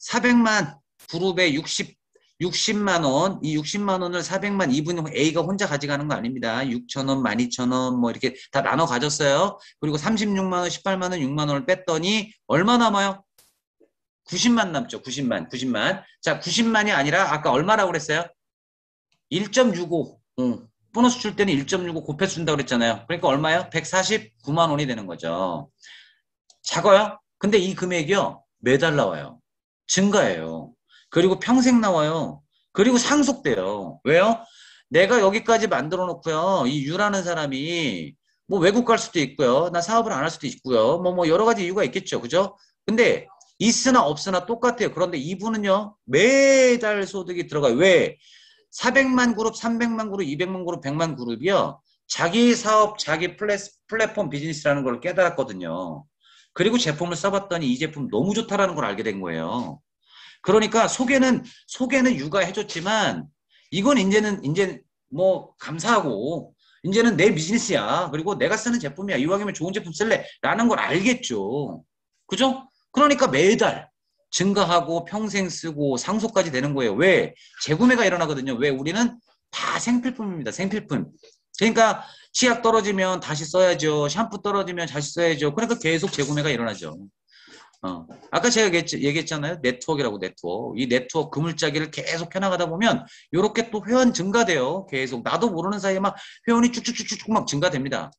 400만 그룹에 60만 원, 이 60만 원을 400만 2분 A가 혼자 가져가는 거 아닙니다. 6,000원, 12,000원 뭐 이렇게 다 나눠 가졌어요. 그리고 36만 원, 18만 원, 6만 원을 뺐더니 얼마 남아요? 90만 남죠. 90만. 자, 90만이 아니라 아까 얼마라고 그랬어요? 1.65. 보너스 줄 때는 1.65 곱해서 준다고 그랬잖아요. 그러니까 얼마요? 149만 원이 되는 거죠. 작아요? 근데 이 금액이요. 매달 나와요. 증가해요. 그리고 평생 나와요. 그리고 상속돼요. 왜요? 내가 여기까지 만들어 놓고요. 이 유라는 사람이 뭐 외국 갈 수도 있고요. 나 사업을 안 할 수도 있고요. 뭐 여러 가지 이유가 있겠죠. 그죠? 근데 있으나 없으나 똑같아요. 그런데 이분은요. 매달 소득이 들어가요. 왜? 400만 그룹, 300만 그룹, 200만 그룹, 100만 그룹이요. 자기 사업, 자기 플랫폼 비즈니스라는 걸 깨달았거든요. 그리고 제품을 써봤더니 이 제품 너무 좋다라는 걸 알게 된 거예요. 그러니까 소개는 육아해줬지만 이건 이제 뭐 감사하고 이제는 내 비즈니스야. 그리고 내가 쓰는 제품이야. 이왕이면 좋은 제품 쓸래. 라는 걸 알겠죠. 그죠? 그러니까 매달 증가하고 평생 쓰고 상속까지 되는 거예요. 왜? 재구매가 일어나거든요. 왜? 우리는 다 생필품입니다. 생필품. 그러니까 치약 떨어지면 다시 써야죠. 샴푸 떨어지면 다시 써야죠. 그러니까 계속 재구매가 일어나죠. 아까 제가 얘기했잖아요. 네트워크라고 네트워크. 이 네트워크 그물짜기를 계속 해나가다 보면 이렇게 또 회원 증가돼요. 계속 나도 모르는 사이에 막 회원이 쭉쭉쭉쭉 막 증가됩니다.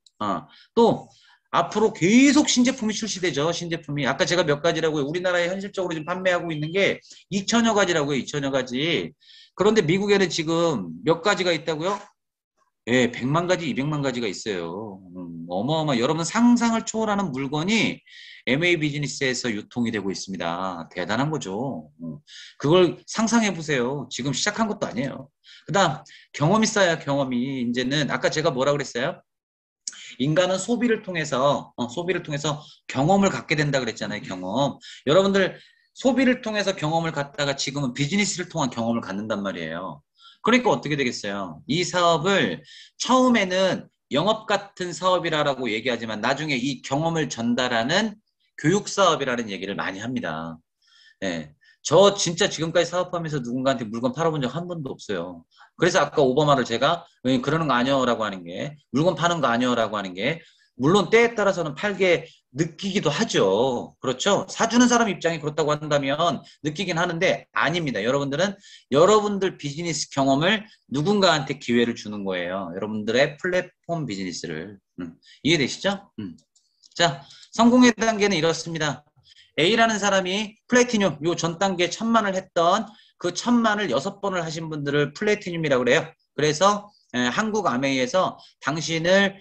또 앞으로 계속 신제품이 출시되죠. 신제품이. 아까 제가 몇 가지라고요. 우리나라에 현실적으로 지금 판매하고 있는 게 2천여 가지라고요. 2천여 가지. 그런데 미국에는 지금 몇 가지가 있다고요? 예, 100만 가지, 200만 가지가 있어요. 여러분 상상을 초월하는 물건이 MA 비즈니스에서 유통이 되고 있습니다. 대단한 거죠. 그걸 상상해 보세요. 지금 시작한 것도 아니에요. 그다음 경험이 쌓여야 경험이 이제는 아까 제가 뭐라 그랬어요? 인간은 소비를 통해서 경험을 갖게 된다 그랬잖아요. 경험. 여러분들 소비를 통해서 경험을 갖다가 지금은 비즈니스를 통한 경험을 갖는단 말이에요. 그러니까 어떻게 되겠어요? 이 사업을 처음에는 영업 같은 사업이라고 얘기하지만 나중에 이 경험을 전달하는 교육 사업이라는 얘기를 많이 합니다. 예. 저 진짜 지금까지 사업하면서 누군가한테 물건 팔아본 적 한 번도 없어요. 그래서 아까 오바마를 제가 그러는 거 아니요라고 하는 게 물건 파는 거 아니요라고 하는 게 물론 때에 따라서는 팔게 느끼기도 하죠. 그렇죠? 사주는 사람 입장이 그렇다고 한다면 느끼긴 하는데 아닙니다. 여러분들은 여러분들 비즈니스 경험을 누군가한테 기회를 주는 거예요. 여러분들의 플랫폼 비즈니스를. 이해되시죠? 자, 성공의 단계는 이렇습니다. A라는 사람이 플래티늄, 요 전 단계 1000만을 했던 그 1000만을 6번을 하신 분들을 플래티늄이라고 그래요. 그래서 한국 아메이에서 당신을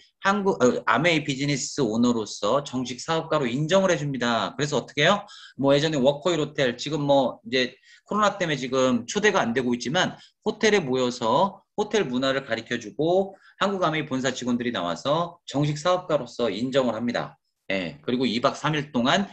아메이 비즈니스 오너로서 정식 사업가로 인정을 해줍니다. 그래서 어떻게 해요? 뭐 예전에 워커힐 호텔, 지금 뭐 이제 코로나 때문에 지금 초대가 안 되고 있지만 호텔에 모여서 호텔 문화를 가르쳐주고 한국 아메이 본사 직원들이 나와서 정식 사업가로서 인정을 합니다. 예, 그리고 2박 3일 동안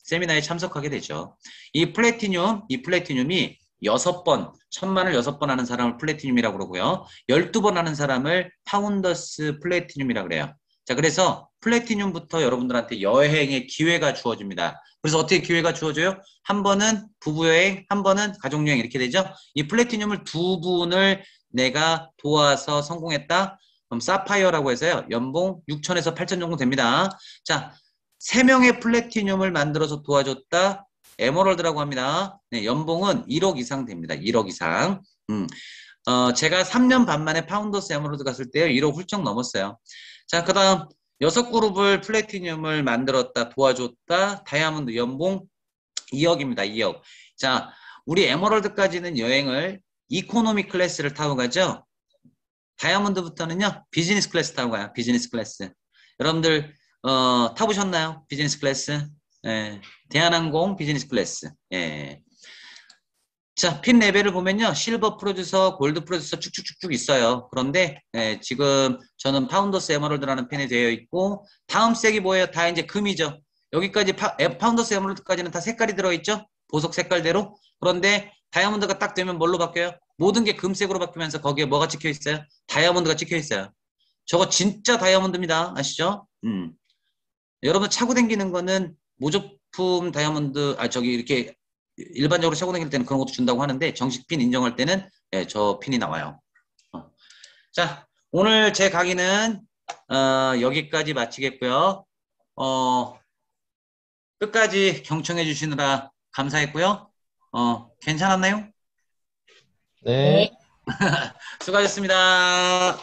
세미나에 참석하게 되죠. 이 플래티늄이 6번, 1000만을 6번 하는 사람을 플래티늄이라고 그러고요. 12번 하는 사람을 파운더스 플래티늄이라고 그래요. 자, 그래서 플래티늄부터 여러분들한테 여행의 기회가 주어집니다. 그래서 어떻게 기회가 주어져요? 한 번은 부부여행, 한 번은 가족여행 이렇게 되죠. 이 플래티늄을 두 분을 내가 도와서 성공했다. 그럼 사파이어라고 해서요. 연봉 6천에서 8천 정도 됩니다. 자, 3명의 플래티늄을 만들어서 도와줬다. 에머럴드라고 합니다. 네, 연봉은 1억 이상 됩니다. 1억 이상. 제가 3년 반 만에 파운더스 에머럴드 갔을 때요. 1억 훌쩍 넘었어요. 자, 그 다음 6그룹을 플래티늄을 만들었다, 도와줬다. 다이아몬드 연봉 2억입니다. 2억. 자, 우리 에머럴드까지는 여행을 이코노미 클래스를 타고 가죠. 다이아몬드부터는요. 비즈니스 클래스 타고 가요. 비즈니스 클래스. 여러분들 타보셨나요? 비즈니스 클래스. 예. 대한항공 비즈니스 클래스. 예. 자, 핀 레벨을 보면요. 실버 프로듀서, 골드 프로듀서 쭉쭉쭉쭉 있어요. 그런데 지금 저는 파운더스 에머럴드라는 핀이 되어 있고 다음 색이 뭐예요? 다 이제 금이죠. 여기까지 파운더스 에머럴드까지는 다 색깔이 들어있죠. 보석 색깔대로. 그런데 다이아몬드가 딱 되면 뭘로 바뀌어요? 모든 게 금색으로 바뀌면서 거기에 뭐가 찍혀 있어요? 다이아몬드가 찍혀 있어요. 저거 진짜 다이아몬드입니다. 아시죠? 여러분 차고 다니는 거는 모조품 다이아몬드, 저기 이렇게 일반적으로 차고 다닐 때는 그런 것도 준다고 하는데 정식 핀 인정할 때는 저 핀이 나와요. 자, 오늘 제 강의는 여기까지 마치겠고요. 끝까지 경청해 주시느라 감사했고요. 괜찮았나요? 네. 네. 수고하셨습니다.